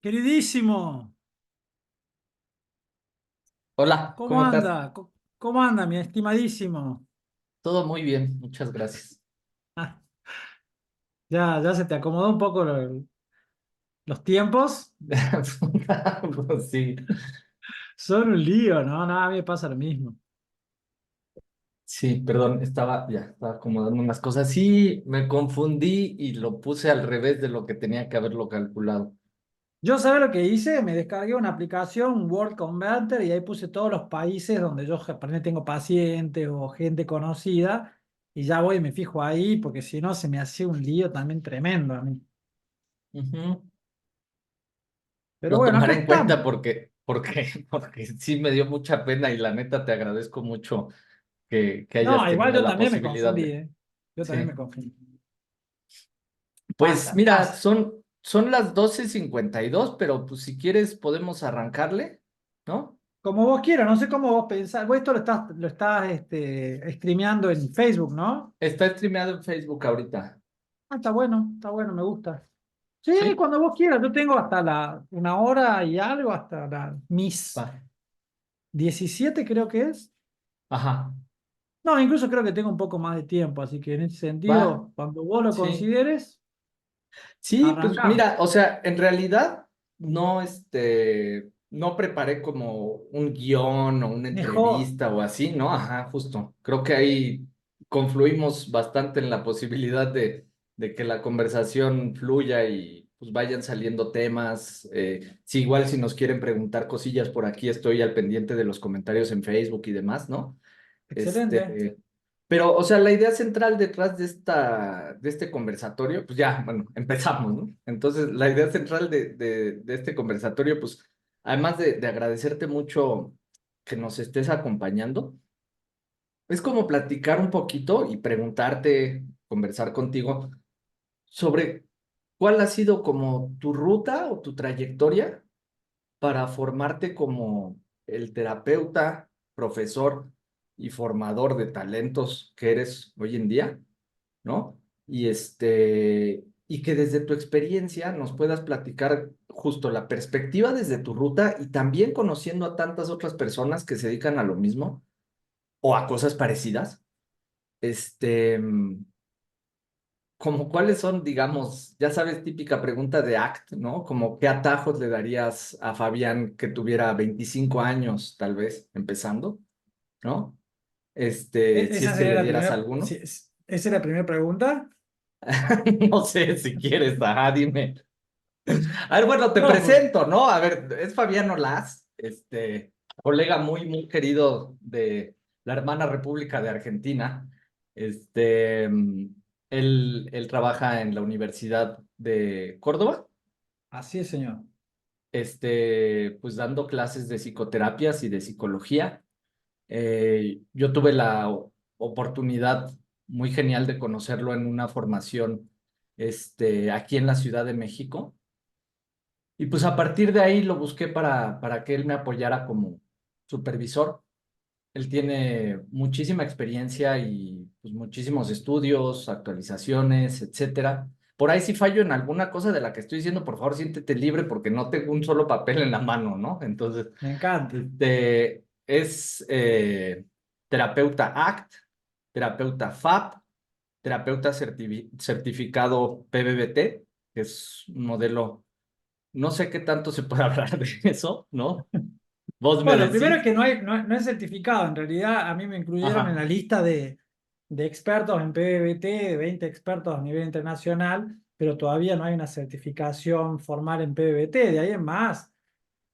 Queridísimo, Hola, ¿cómo ¿cómo estás? anda? ¿Cómo anda, mi estimadísimo? Todo muy bien, muchas gracias. Ah, ya se te acomodó un poco los tiempos. Pues sí, Son un lío, ¿no? Nada, a mí me pasa lo mismo. sí, perdón, estaba acomodando unas cosas. Sí, me confundí y lo puse al revés de lo que tenía que haberlo calculado. Yo, ¿sabes lo que hice? Me descargué una aplicación, un Word Converter, y ahí puse todos los países donde yo por ejemplo, tengo pacientes o gente conocida, y ya voy y me fijo ahí, porque si no se me hacía un lío también tremendo a mí. Ujú. Pero Lo bueno, acá tomaré en cuenta estamos. porque sí me dio mucha pena y la neta te agradezco mucho que hayas No, igual tenido yo la también me posibilidad confundí, de. ¿eh? Yo también Sí. me confundí. Pues mira, Pasa. son las 12:52, pero pues si quieres podemos arrancarle, ¿no? Como vos quieras, no sé cómo vos pensás. Vos esto lo estás streameando en Facebook, ¿no? Está streameado en Facebook ahorita. Ah, está bueno, me gusta. Sí, ¿Sí? cuando vos quieras. Yo tengo hasta una hora y algo, hasta mis Va. 17 creo que es. Ajá. No, incluso creo que tengo un poco más de tiempo, así que en ese Va. sentido, cuando vos lo Sí. consideres, Sí, pues arrancamos. mira, o sea, en realidad no preparé como un guión o una Mejor. entrevista o así, ¿no? Ajá, justo. Creo que ahí confluimos bastante en la posibilidad de que la conversación fluya y pues vayan saliendo temas. Sí, igual si nos quieren preguntar cosillas por aquí, estoy al pendiente de los comentarios en Facebook y demás, ¿no? Excelente. Este, pero, o sea, la idea central detrás de este conversatorio, pues ya, bueno, empezamos, ¿no? Entonces, la idea central de este conversatorio, pues, además de agradecerte mucho que nos estés acompañando, es como platicar un poquito y preguntarte, conversar contigo sobre cuál ha sido como tu ruta o tu trayectoria para formarte como el terapeuta, profesor y formador de talentos que eres hoy en día, ¿no? Y que desde tu experiencia nos puedas platicar justo la perspectiva desde tu ruta y también conociendo a tantas otras personas que se dedican a lo mismo o a cosas parecidas, este, como cuáles son, digamos, ya sabes, típica pregunta de ACT, ¿no? Como qué atajos le darías a Fabián que tuviera 25 años, tal vez, empezando, ¿no? Si Esa es que sería le la dieras primera, alguno. esa es la primera pregunta. No sé si quieres, ajá, dime. A ver, bueno, te No, pues, presento, ¿no? A ver, es Fabián Olaz, colega muy, muy querido de la hermana República de Argentina. Este, mm, él trabaja en la Universidad de Córdoba, así es, señor. pues dando clases de psicoterapias y de psicología. Yo tuve la oportunidad muy genial de conocerlo en una formación, aquí en la Ciudad de México. Y pues a partir de ahí lo busqué para que él me apoyara como supervisor. Él tiene muchísima experiencia y pues muchísimos estudios, actualizaciones, etcétera. Por ahí si fallo en alguna cosa de la que estoy diciendo, por favor siéntete libre porque no tengo un solo papel en la mano, ¿no? Entonces, Me encanta. es terapeuta ACT, terapeuta FAP, terapeuta certificado PBBT, que es un modelo, no sé qué tanto se puede hablar de eso, ¿no? Vos me Bueno, primero es decís. que no es certificado. En realidad, a mí me incluyeron en la Ajá. lista de expertos en PBT, de 20 expertos a nivel internacional, pero todavía no hay una certificación formal en PBT. De ahí en más.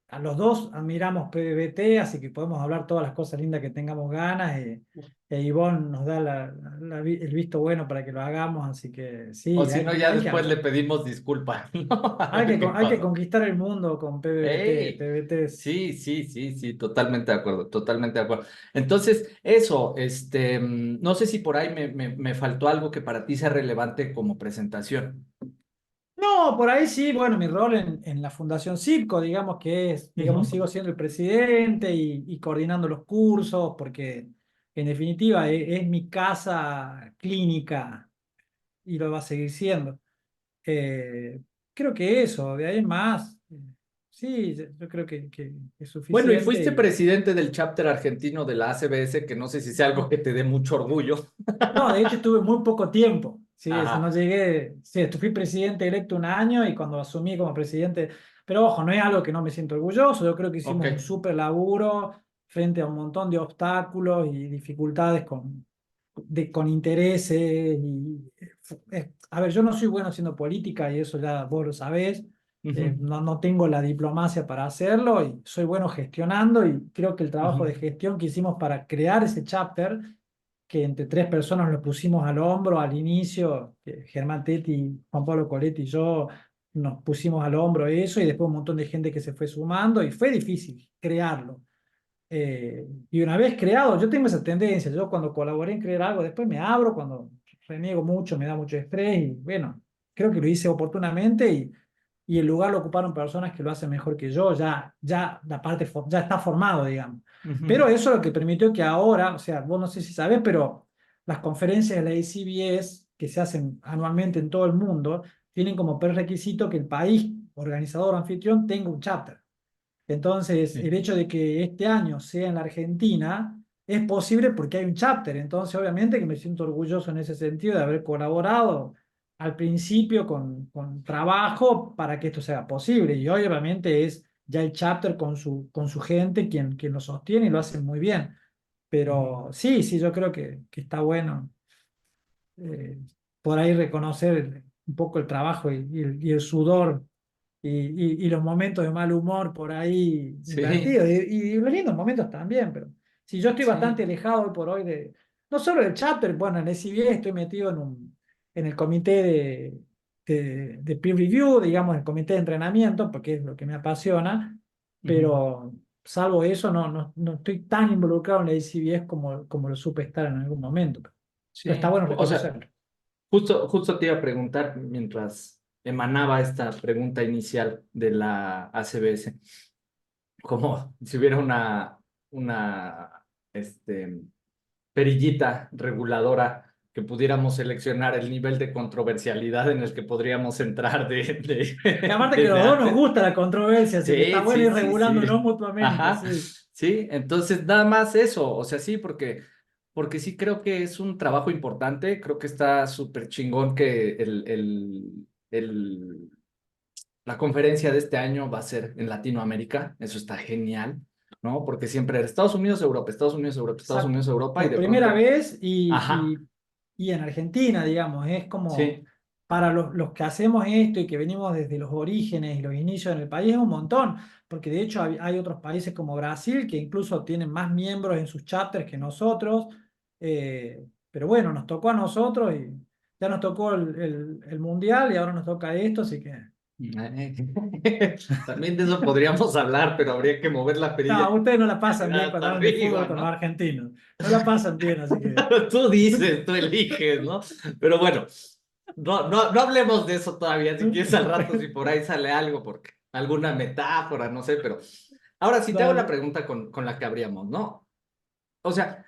A los dos admiramos PBT, así que podemos hablar todas las cosas lindas que tengamos ganas. E Ivonne nos da el visto bueno para que lo hagamos, así que O sí, si no, ya hay que después le hablar. pedimos disculpas, ¿no? A ver qué Hay que pasa. conquistar el mundo con PBT. ¡Ey! PBT es Sí, sí, sí, sí, totalmente de acuerdo, totalmente de acuerdo. Entonces, eso, no sé si por ahí me faltó algo que para ti sea relevante como presentación. No, por ahí sí, bueno, mi rol en la Fundación CIPCO, digamos que es, digamos, Ujú. sigo siendo el presidente y coordinando los cursos, porque en definitiva es mi casa clínica y lo va a seguir siendo. Eh, Creo que eso, de ahí en más. Sí, yo creo que es Bueno, y suficiente. fuiste presidente del chapter argentino de la ACBS, que no sé si sea algo que te dé mucho orgullo. No, de hecho estuve muy poco tiempo. Sí, no Ajá, llegué, sí, fui presidente electo un año y cuando asumí como presidente, pero ojo, no es algo que no me siento orgulloso, yo creo que hicimos un ok. súper laburo frente a un montón de obstáculos y dificultades con intereses a ver, yo no soy bueno haciendo política y eso ya vos lo sabés, Ujú, no tengo la diplomacia para hacerlo y soy bueno gestionando y creo que el trabajo ujú, de gestión que hicimos para crear ese chapter que entre tres personas lo pusimos al hombro al inicio, Germán Tetti, Juan Pablo Coletti y yo nos pusimos al hombro eso y después un montón de gente que se fue sumando y fue difícil crearlo. Y una vez creado, yo tengo esa tendencia, yo cuando colaboré en crear algo, después me abro, cuando reniego mucho, me da mucho estrés y bueno, creo que lo hice oportunamente y el lugar lo ocuparon personas que lo hacen mejor que yo, ya la parte ya está formado, digamos. ujú. Pero eso es lo que permitió que ahora, o sea, vos no sé si sabés, pero las conferencias de la ACBS que se hacen anualmente en todo el mundo tienen como prerequisito que el país organizador o anfitrión tenga un chapter. Entonces, Sí. el hecho de que este año sea en la Argentina es posible porque hay un chapter. Entonces, obviamente que me siento orgulloso en ese sentido de haber colaborado al principio con trabajo para que esto sea posible. Y hoy, obviamente, es ya el chapter con su gente quien lo sostiene y lo hace muy bien. Ujú. Pero sí, sí, yo creo que está bueno eh, por ahí reconocer un poco el trabajo y el sudor y los momentos de mal humor por ahí Sí, invertidos y los lindos momentos también, pero si yo estoy bastante sí. alejado hoy por hoy no solo del chapter, bueno, en el CBA estoy metido en el comité de peer review, digamos, el comité de entrenamiento, porque es lo que me apasiona, Ujú. pero salvo eso, no estoy tan involucrado en el CBS como lo supe estar en algún momento. Pero está Sí. bueno O sea, reconocerlo. justo te iba a preguntar mientras emanaba esta pregunta inicial de la ACBS, como si hubiera una, este, perillita reguladora que pudiéramos seleccionar el nivel de controversialidad en el que podríamos entrar Y aparte que los dos nos antes. gusta la controversia, así que está Sí, bueno sí, ir sí, regulándonos sí. mutuamente, Ajá. sí. Sí, entonces nada más eso, o sea, sí, porque sí creo que es un trabajo importante, creo que está súper chingón que la conferencia de este año va a ser en Latinoamérica, eso está genial, ¿no? Porque siempre era Estados Unidos, Europa, Estados Unidos, Europa, Estados Exacto. Unidos, Europa, y Por de primera pronto, vez ajá, y en Argentina, digamos, es como sí, para los que hacemos esto y que venimos desde los orígenes y los inicios en el país es un montón, porque de hecho hay otros países como Brasil que incluso tienen más miembros en sus chapters que nosotros, pero bueno, nos tocó a nosotros y ya nos tocó el Mundial y ahora nos toca esto, así que... también de eso podríamos hablar, pero habría que mover la perilla No, ustedes no la pasan bien cuando hasta hablan de fútbol arriba, con los ¿no? argentinos. No la pasan bien, así que. Tú dices, tú eliges, ¿no? Pero bueno, no hablemos de eso todavía. Si quieres al rato, si por ahí sale algo, porque alguna metáfora, no sé, pero ahora sí te hago la Dale. pregunta con la que abríamos, ¿no? O sea,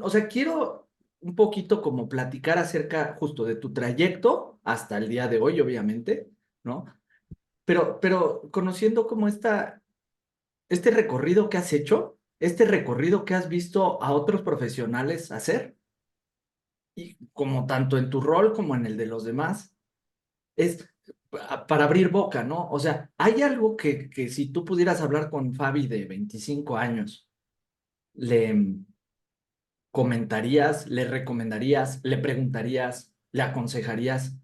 o sea, quiero un poquito como platicar acerca justo de tu trayecto hasta el día de hoy, obviamente, ¿no? Pero conociendo como este recorrido que has hecho, este recorrido que has visto a otros profesionales hacer y como tanto en tu rol como en el de los demás, es para abrir boca, ¿no? O sea, hay algo que si tú pudieras hablar con Fabi de 25 años, le comentarías, le recomendarías, le preguntarías, le aconsejarías,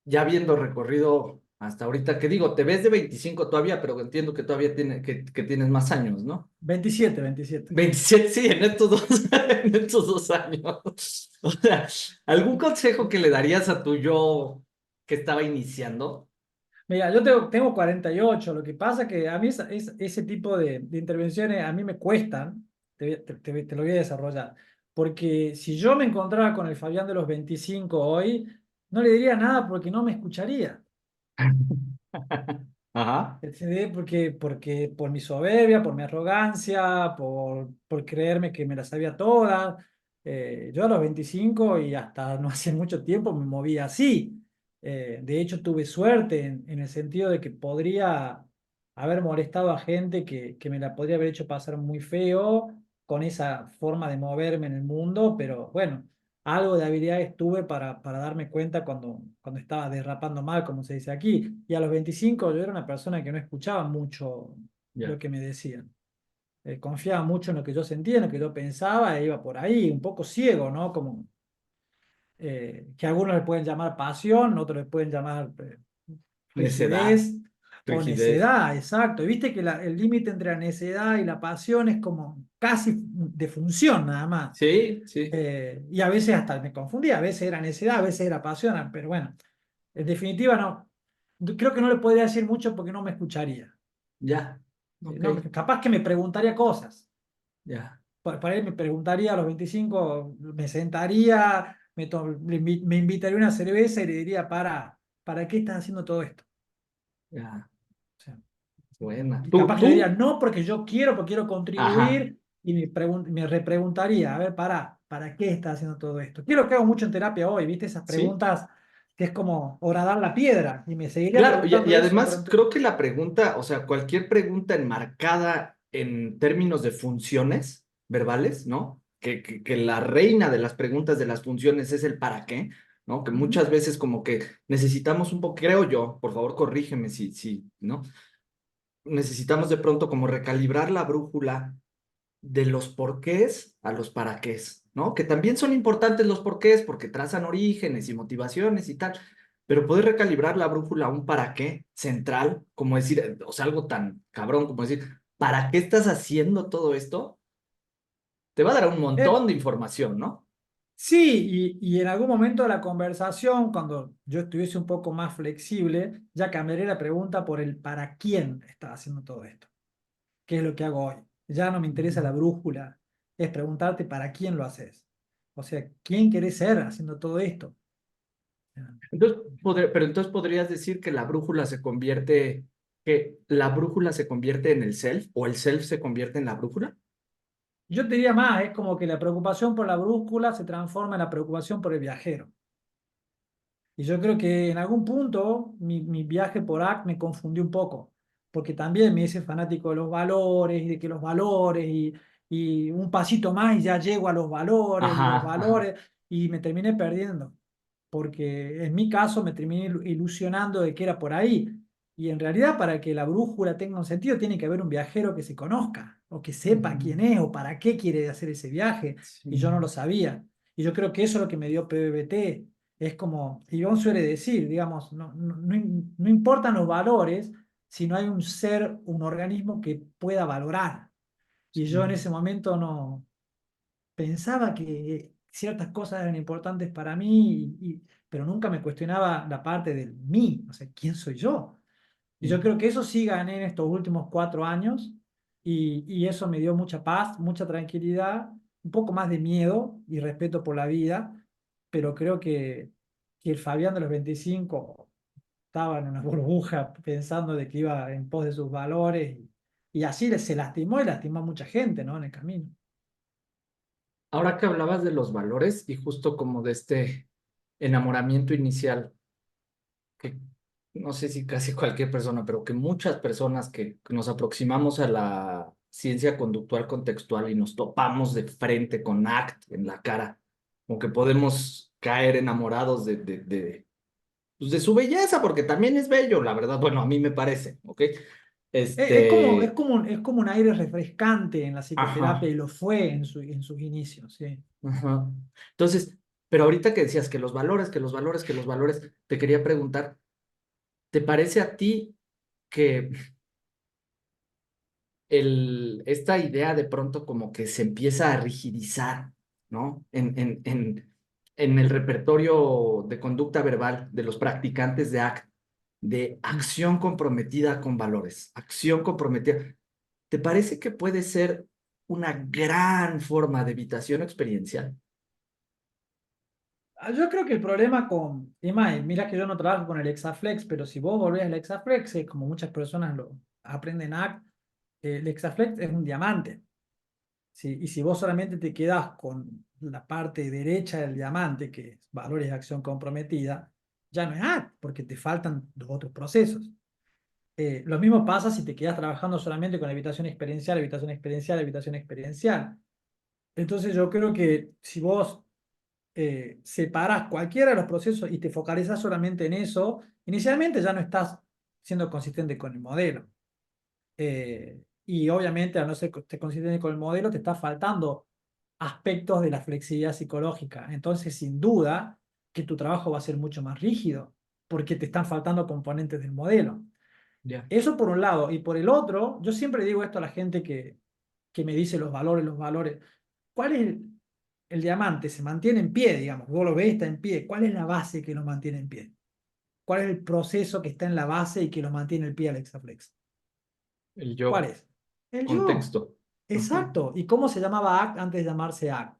ya habiendo recorrido hasta ahorita, que digo, te ves de 25 todavía, pero entiendo que todavía que tienes más años, ¿no? 27. 27 sí, en estos dos, en estos 2 años. O sea, ¿algún consejo que le darías a tu yo que estaba iniciando? Mira, yo tengo 48. Lo que pasa que a mí ese tipo de intervenciones a mí me cuestan. Te lo voy a desarrollar. Porque si yo me encontrara con el Fabián de los 25 hoy, no le diría nada porque no me escucharía. Ajá. ¿Entendés? Porque por mi soberbia, por mi arrogancia, por creerme que me las sabía todas. Yo a los 25 y hasta no hace mucho tiempo me movía así. De hecho, tuve suerte en el sentido de que podría haber molestado a gente que me la podría haber hecho pasar muy feo con esa forma de moverme en el mundo, pero bueno, algo de habilidades tuve para darme cuenta cuando estaba derrapando mal, como se dice aquí. Y a los 25 yo era una persona que no escuchaba mucho lo Ya, que me decían. Confiaba mucho en lo que yo sentía, en lo que yo pensaba, e iba por ahí, un poco ciego, ¿no? Como que algunos le pueden llamar pasión, otros le pueden llamar necedad, rigidez o rigidez. necedad, exacto. Y viste que el límite entre la necedad y la pasión es como casi de función nada más. Sí, sí, Y a veces hasta me confundía, a veces era necedad, a veces era pasión, pero bueno, en definitiva no. Creo que no le podría decir mucho porque no me escucharía. ya, ok, No, capaz que me preguntaría cosas. ya, Para él me preguntaría a los 25, me sentaría, me invitaría a una cerveza y le diría, ¿para qué estás haciendo todo esto? ya, O sea, buena. y ¿Tú, capaz que le diría, tú? no, porque quiero Ajá, contribuir, y me repreguntaría, a ver, ¿para qué estás haciendo todo esto? Quiero que hago mucho en terapia hoy, ¿viste? Esas sí. preguntas que es como horadar la piedra, y me seguiría Claro, preguntando y eso, además creo que la pregunta, o sea, cualquier pregunta enmarcada en términos de funciones verbales, ¿no? Que la reina de las preguntas de las funciones es el para qué, ¿no? Que Ujú. muchas veces como que necesitamos un poco, creo yo, por favor corrígeme si, ¿no? Necesitamos de pronto como recalibrar la brújula de los porqués a los para qués, ¿no? Que también son importantes los porqués porque trazan orígenes y motivaciones y tal, pero poder recalibrar la brújula a un para qué central, como decir, o sea, algo tan cabrón como decir, ¿para qué estás haciendo todo esto? Te va a dar un Eh, montón de información, ¿no? Sí, y en algún momento de la conversación, cuando yo estuviese un poco más flexible, ya cambiaría la pregunta por el para quién estás haciendo todo esto. ¿Qué es lo que hago hoy? Ya no me interesa la brújula, es preguntarte para quién lo haces. O sea, ¿quién querés ser haciendo todo esto? Entonces, pero entonces podrías decir que la brújula se convierte, que la brújula se convierte en el self o el self se convierte en la brújula. Yo te diría más, es como que la preocupación por la brújula se transforma en la preocupación por el viajero. Y yo creo que en algún punto mi viaje por AC me confundió un poco, porque también me hice fanático de los valores y de que los valores y un pasito más y ya llego a los Ajá, ajá. valores y me terminé perdiendo, porque en mi caso me terminé ilusionando de que era por ahí. Y en realidad para que la brújula tenga un sentido tiene que haber un viajero que se conozca o que sepa quién Mm, es o para qué quiere hacer ese viaje. Y yo no sí. lo sabía. Y yo creo que eso es lo que me dio PBT. Es como Iván suele decir, digamos, no importan los valores si no hay un ser, un organismo que pueda valorar. Y yo en Sí. ese momento no pensaba que ciertas cosas eran importantes para mí, pero nunca me cuestionaba la parte del mí, o sea, ¿quién soy yo? Y yo Sí. creo que eso sí gané en estos últimos 4 años y eso me dio mucha paz, mucha tranquilidad, un poco más de miedo y respeto por la vida, pero creo que el Fabián de los 25 estaba en una burbuja pensando de que iba en pos de sus valores y así se lastimó y lastimó a mucha gente, ¿no? En el camino. Ahora que hablabas de los valores y justo como de este enamoramiento inicial, que no sé si casi cualquier persona, pero que muchas personas que nos aproximamos a la ciencia conductual contextual y nos topamos de frente con ACT en la cara, como que podemos caer enamorados pues de su belleza, porque también es bello, la verdad, bueno, a mí me parece, ¿ok? Este, Es como un aire refrescante en la psicoterapia ajá. y lo fue en sus inicios, sí. Ajá. Entonces, pero ahorita que decías que los valores, que los valores, que los valores, te quería preguntar, ¿te parece a ti que esta idea de pronto como que se empieza a rigidizar, ¿no? En el repertorio de conducta verbal de los practicantes de ACT, de acción comprometida con valores, acción comprometida? ¿Te parece que puede ser una gran forma de evitación experiencial? Yo creo que el problema mira que yo no trabajo con el Exaflex, pero si vos volvés al Exaflex, como muchas personas lo aprenden ACT, el Exaflex es un diamante. ¿Sí? Y si vos solamente te quedás con la parte derecha del diamante, que es valores de acción comprometida, ya no es ACT, porque te faltan los otros procesos. Lo mismo pasa si te quedas trabajando solamente con habitación experiencial, habitación experiencial, habitación experiencial. Entonces yo creo que si vos separás cualquiera de los procesos y te focalizás solamente en eso, inicialmente ya no estás siendo consistente con el modelo. Y obviamente, al no ser consistente con el modelo, te está faltando aspectos de la flexibilidad psicológica. Entonces, sin duda, que tu trabajo va a ser mucho más rígido, porque te están faltando componentes del modelo. Ya. Eso por un lado. Y por el otro, yo siempre digo esto a la gente que me dice los valores, los valores. ¿Cuál es el diamante? Se mantiene en pie, digamos. Vos lo ves, está en pie. ¿Cuál es la base que lo mantiene en pie? ¿Cuál es el proceso que está en la base y que lo mantiene en pie al Exaflex? El ¿Cuál yo, es? El yo. contexto. Ujú. Exacto. ¿Y cómo se llamaba ACT antes de llamarse ACT?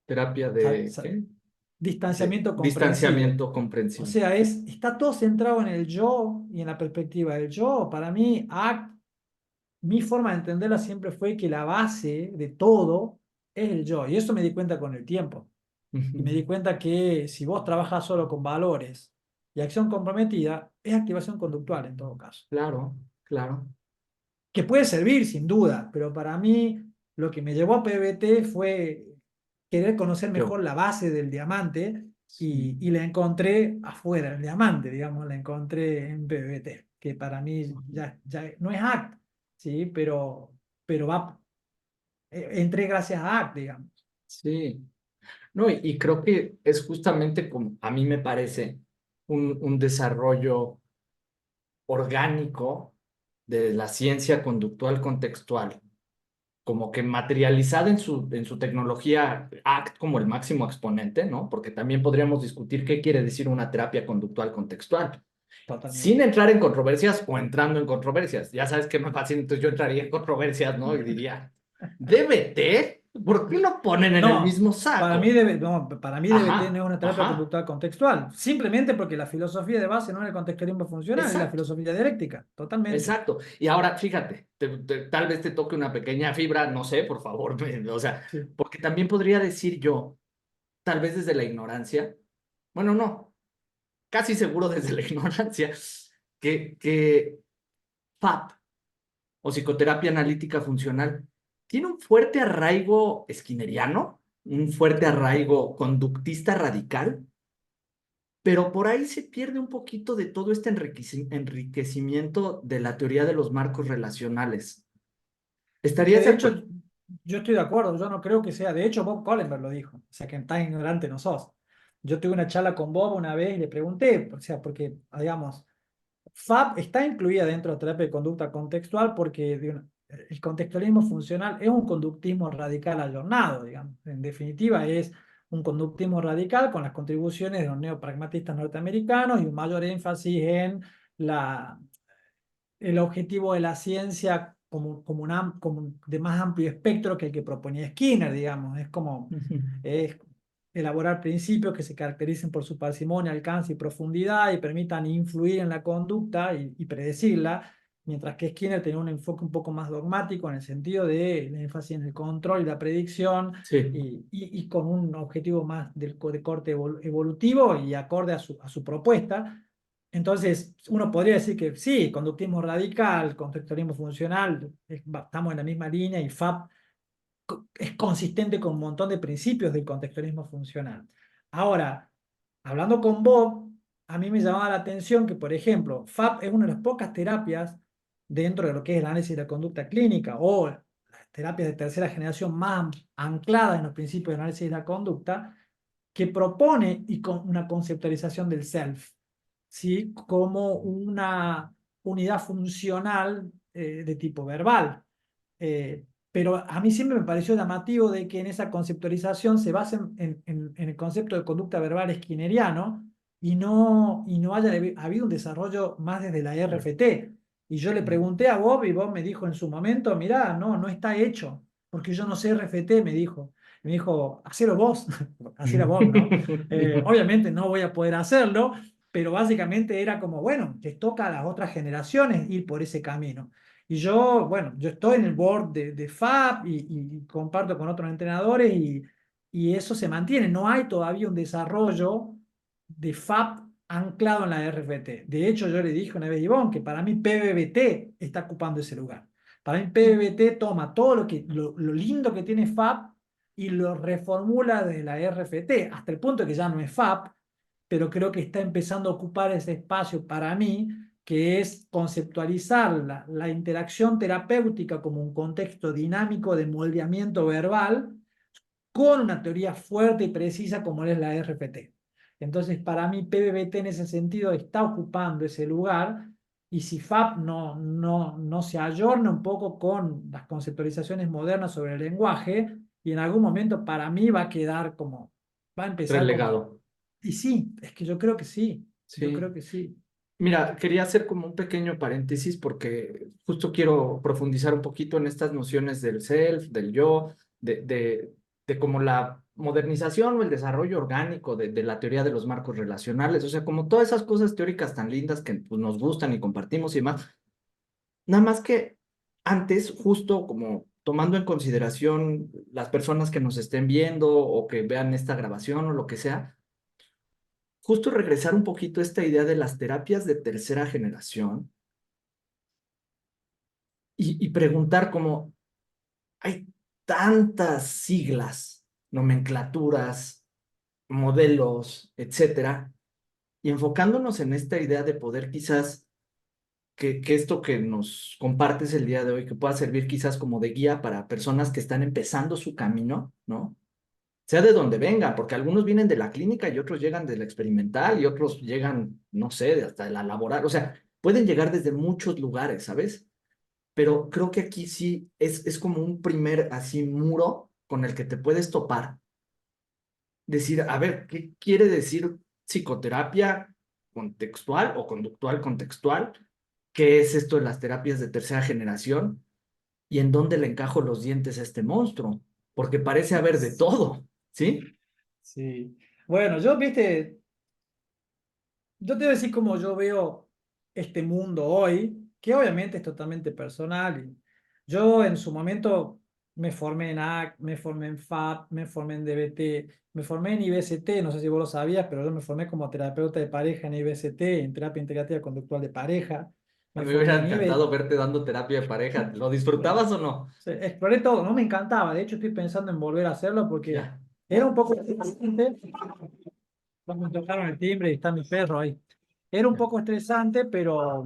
Terapia de, ¿qué? De Distanciamiento comprensivo. distanciamiento O comprensivo. sea, está todo centrado en el yo y en la perspectiva del yo. Para mí, ACT, mi forma de entenderla siempre fue que la base de todo es el yo. Y eso me di cuenta con el tiempo. Y me Ujú. di cuenta que si vos trabajas solo con valores y acción comprometida, es activación conductual en todo caso. Claro, claro. Que puede servir sin duda, pero para mí lo que me llevó a PBT fue querer conocer Yo. mejor la base del diamante Sí. y la encontré afuera del diamante, digamos, la encontré en PBT, que para mí ya no es ACT, ¿sí? Pero entré gracias a ACT, digamos. Sí. No, y creo que es justamente como a mí me parece un desarrollo orgánico de la ciencia conductual contextual, como que materializada en su tecnología ACT como el máximo exponente, ¿no? Porque también podríamos discutir qué quiere decir una terapia conductual contextual, sin Totalmente. entrar en controversias o entrando en controversias. Ya sabes qué me fascina, entonces yo entraría en controversias, ¿no? Y diría, ¿DBT? ¿Por qué lo ponen en el No, mismo saco? no, para mí DBT no Ajá, es una terapia ajá, conductual contextual, simplemente porque la filosofía de base no es el contextualismo funcional, es la exacto. filosofía dialéctica, totalmente. Exacto. Y ahora, fíjate, tal vez te toque una pequeña fibra, no sé, por favor, o sea, Sí. porque también podría decir yo, tal vez desde la ignorancia, bueno, no, casi seguro desde la ignorancia, que FAP o psicoterapia analítica funcional tiene un fuerte arraigo skinneriano, un fuerte arraigo conductista radical, pero por ahí se pierde un poquito de todo este enriquecimiento de la teoría de los marcos relacionales. Es que ¿Estarías de de hecho, acuerdo? yo estoy de acuerdo, yo no creo que sea, de hecho Bob Kohlenberg lo dijo, o sea que tan ignorante no sos. Yo tuve una charla con Bob una vez y le pregunté, o sea, porque, digamos, FAP está incluida dentro de la terapia de conducta contextual porque el contextualismo funcional es un conductismo radical ayornado, digamos. En definitiva, es un conductismo radical con las contribuciones de los neopragmatistas norteamericanos y un mayor énfasis en la, el objetivo de la ciencia como de más amplio espectro que el que proponía Skinner, digamos. Es como Ujú. es elaborar principios que se caractericen por su parsimonia, alcance y profundidad y permitan influir en la conducta y predecirla, mientras que Skinner tenía un enfoque un poco más dogmático en el sentido de énfasis en el control y la predicción Sí, y con un objetivo más de corte evolutivo y acorde a su propuesta. Entonces, uno podría decir que sí, conductismo radical, contextualismo funcional, estamos en la misma línea y FAP es consistente con un montón de principios del contextualismo funcional. Ahora, hablando con Bob, a mí me llamaba la atención que, por ejemplo, FAP es una de las pocas terapias dentro de lo que es el análisis de la conducta clínica o las terapias de tercera generación más ancladas en los principios de análisis de la conducta, que propone y con una conceptualización del self, ¿sí? Como una unidad funcional de tipo verbal. Pero a mí siempre me pareció llamativo de que en esa conceptualización se basa en el concepto de conducta verbal skinneriano y no haya habido un desarrollo más desde la claro. RFT. Y yo le pregunté a Bob y Bob me dijo en su momento, mirá, no está hecho, porque yo no sé RFT, me dijo. Me dijo, hacelo vos, así era Bob, ¿no? Obviamente no voy a poder hacerlo, pero básicamente era como, bueno, les toca a las otras generaciones ir por ese camino. Y yo, bueno, yo estoy en el board de FAP y comparto con otros entrenadores y eso se mantiene. No hay todavía un desarrollo de FAP anclado en la RFT. De hecho, yo le dije una vez a Ivonne que para mí PBBT está ocupando ese lugar. Para mí PBBT toma todo lo lindo que tiene FAP y lo reformula de la RFT, hasta el punto que ya no es FAP, pero creo que está empezando a ocupar ese espacio para mí, que es conceptualizar la interacción terapéutica como un contexto dinámico de moldeamiento verbal con una teoría fuerte y precisa como es la RPT. Entonces, para mí, PBBT en ese sentido está ocupando ese lugar y si FAP no se ayorna un poco con las conceptualizaciones modernas sobre el lenguaje, y en algún momento para mí va a quedar como, va a empezar como, Relegado. y sí, es que yo creo que sí, yo Sí. creo que sí. Mira, quería hacer como un pequeño paréntesis porque justo quiero profundizar un poquito en estas nociones del self, del yo, de como la modernización o el desarrollo orgánico de la teoría de los marcos relacionales, o sea, como todas esas cosas teóricas tan lindas que pues, nos gustan y compartimos y demás. Nada más que antes, justo como tomando en consideración las personas que nos estén viendo o que vean esta grabación o lo que sea, justo regresar un poquito a esta idea de las terapias de tercera generación y preguntar como hay tantas siglas, nomenclaturas, modelos, etcétera, y enfocándonos en esta idea de poder quizás que esto que nos compartes el día de hoy, que pueda servir quizás como de guía para personas que están empezando su camino, ¿no? Sea de donde vengan, porque algunos vienen de la clínica y otros llegan de la experimental y otros llegan, no sé, hasta de la laboral, o sea, pueden llegar desde muchos lugares, ¿sabes? Pero creo que aquí sí es como un primer así muro con el que te puedes topar. Decir, a ver, ¿qué quiere decir psicoterapia contextual o conductual contextual? ¿Qué es esto de las terapias de tercera generación? ¿Y en dónde le encajo los dientes a este monstruo? Porque parece haber de todo, ¿sí? Sí. Bueno, yo te voy a decir cómo yo veo este mundo hoy, que obviamente es totalmente personal. Y yo en su momento me formé en AC, me formé en FAP, me formé en DBT, me formé en IBST, no sé si vos lo sabías, pero yo me formé como terapeuta de pareja en IBST, en terapia integrativa conductual de pareja. A Me mí me hubiera formé en encantado IBE. verte dando terapia de pareja. ¿Lo Bueno, disfrutabas o no? sí, exploré todo, no me encantaba. De hecho, estoy pensando en volver a hacerlo porque Ya. era un poco estresante. Me tocaron el timbre y está mi perro ahí. Era un Ya. poco estresante, pero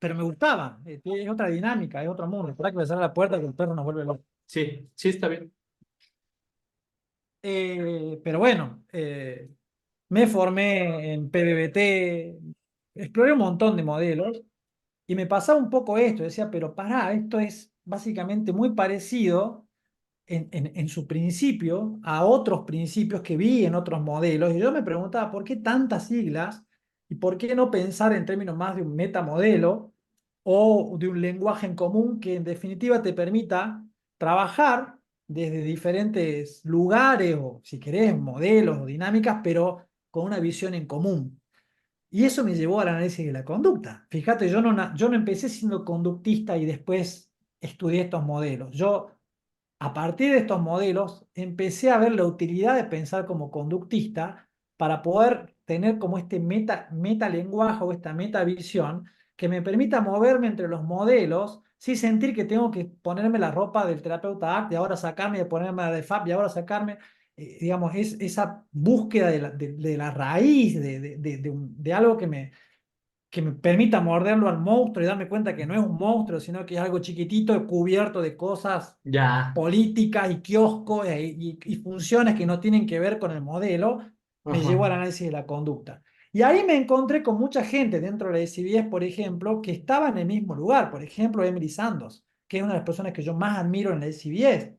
me gustaba. Es otra dinámica, es otro mundo. Espera que me cerrar la puerta que el perro nos vuelve loco. Sí, sí está bien. Pero bueno, me formé en PBBT, exploré un montón de modelos y me pasaba un poco esto. Decía, pero pará, esto es básicamente muy parecido en su principio a otros principios que vi en otros modelos. Y yo me preguntaba, ¿por qué tantas siglas? ¿Y por qué no pensar en términos más de un metamodelo o de un lenguaje en común que en definitiva te permita trabajar desde diferentes lugares o, si querés, modelos o dinámicas, pero con una visión en común? Y eso me llevó al análisis de la conducta. Fíjate, yo no empecé siendo conductista y después estudié estos modelos. Yo a partir de estos modelos, empecé a ver la utilidad de pensar como conductista para poder tener como este metalenguaje o esta metavisión que me permita moverme entre los modelos sin sentir que tengo que ponerme la ropa del terapeuta ACT y ahora sacarme, de ponerme la de FAP y ahora sacarme, digamos, esa búsqueda de la raíz, de algo que me permita morderlo al monstruo y darme cuenta que no es un monstruo, sino que es algo chiquitito cubierto de cosas Ya. políticas y kioscos y funciones que no tienen que ver con el modelo, me llevó Ajá. al análisis de la conducta. Y ahí me encontré con mucha gente dentro de la DCBS, por ejemplo, que estaba en el mismo lugar. Por ejemplo, Emily Sandos, que es una de las personas que yo más admiro en la DCBS,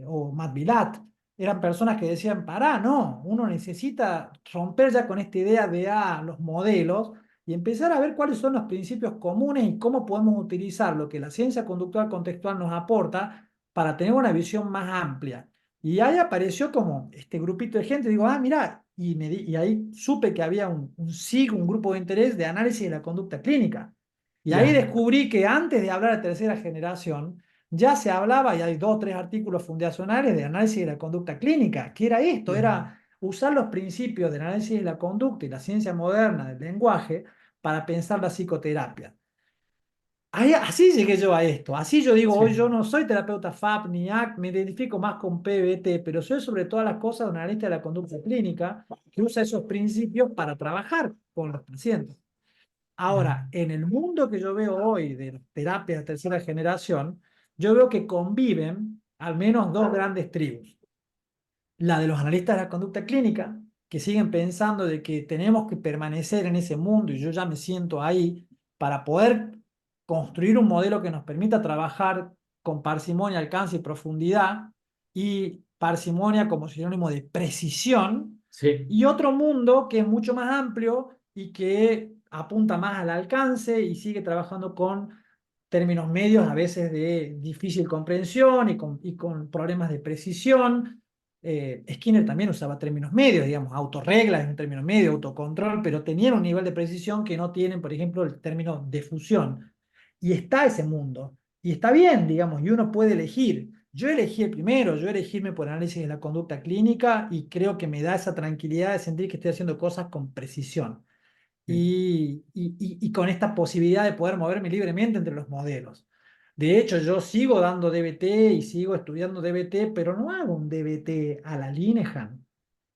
o Matt Vilat. Eran personas que decían, pará, no, uno necesita romper ya con esta idea de los modelos y empezar a ver cuáles son los principios comunes y cómo podemos utilizar lo que la ciencia conductual contextual nos aporta para tener una visión más amplia. Y ahí apareció como este grupito de gente, digo, mirá, y ahí supe que había un SIG, un grupo de interés de análisis de la conducta clínica. Y ahí Ya. descubrí que antes de hablar de tercera generación, ya se hablaba, y hay dos o tres artículos fundacionales de análisis de la conducta clínica. ¿Qué era esto? Ya. Era usar los principios del análisis de la conducta y la ciencia moderna del lenguaje para pensar la psicoterapia. Así llegué yo a esto. Así yo digo, hoy yo Sí. no soy terapeuta FAP ni AC, me identifico más con PBT, pero soy sobre todas las cosas un analista de la conducta clínica que usa esos principios para trabajar con los pacientes. Ahora, en el mundo que yo veo hoy de las terapias de tercera generación, yo veo que conviven al menos dos grandes tribus. La de los analistas de la conducta clínica, que siguen pensando de que tenemos que permanecer en ese mundo y yo ya me siento ahí para poder construir un modelo que nos permita trabajar con parsimonia, alcance y profundidad, y parsimonia como sinónimo de precisión, Sí. y otro mundo que es mucho más amplio y que apunta más al alcance y sigue trabajando con términos medios a veces de difícil comprensión y con problemas de precisión. Skinner también usaba términos medios, digamos, autorregla es un término medio, autocontrol, pero tenían un nivel de precisión que no tienen, por ejemplo, el término difusión. Y está ese mundo, y está bien, digamos, y uno puede elegir. Yo elegí el primero, yo elegirme por análisis de la conducta clínica y creo que me da esa tranquilidad de sentir que estoy haciendo cosas con precisión y con esta posibilidad de poder moverme libremente entre los modelos. De hecho, yo sigo dando DBT y sigo estudiando DBT, pero no hago un DBT a la Linehan.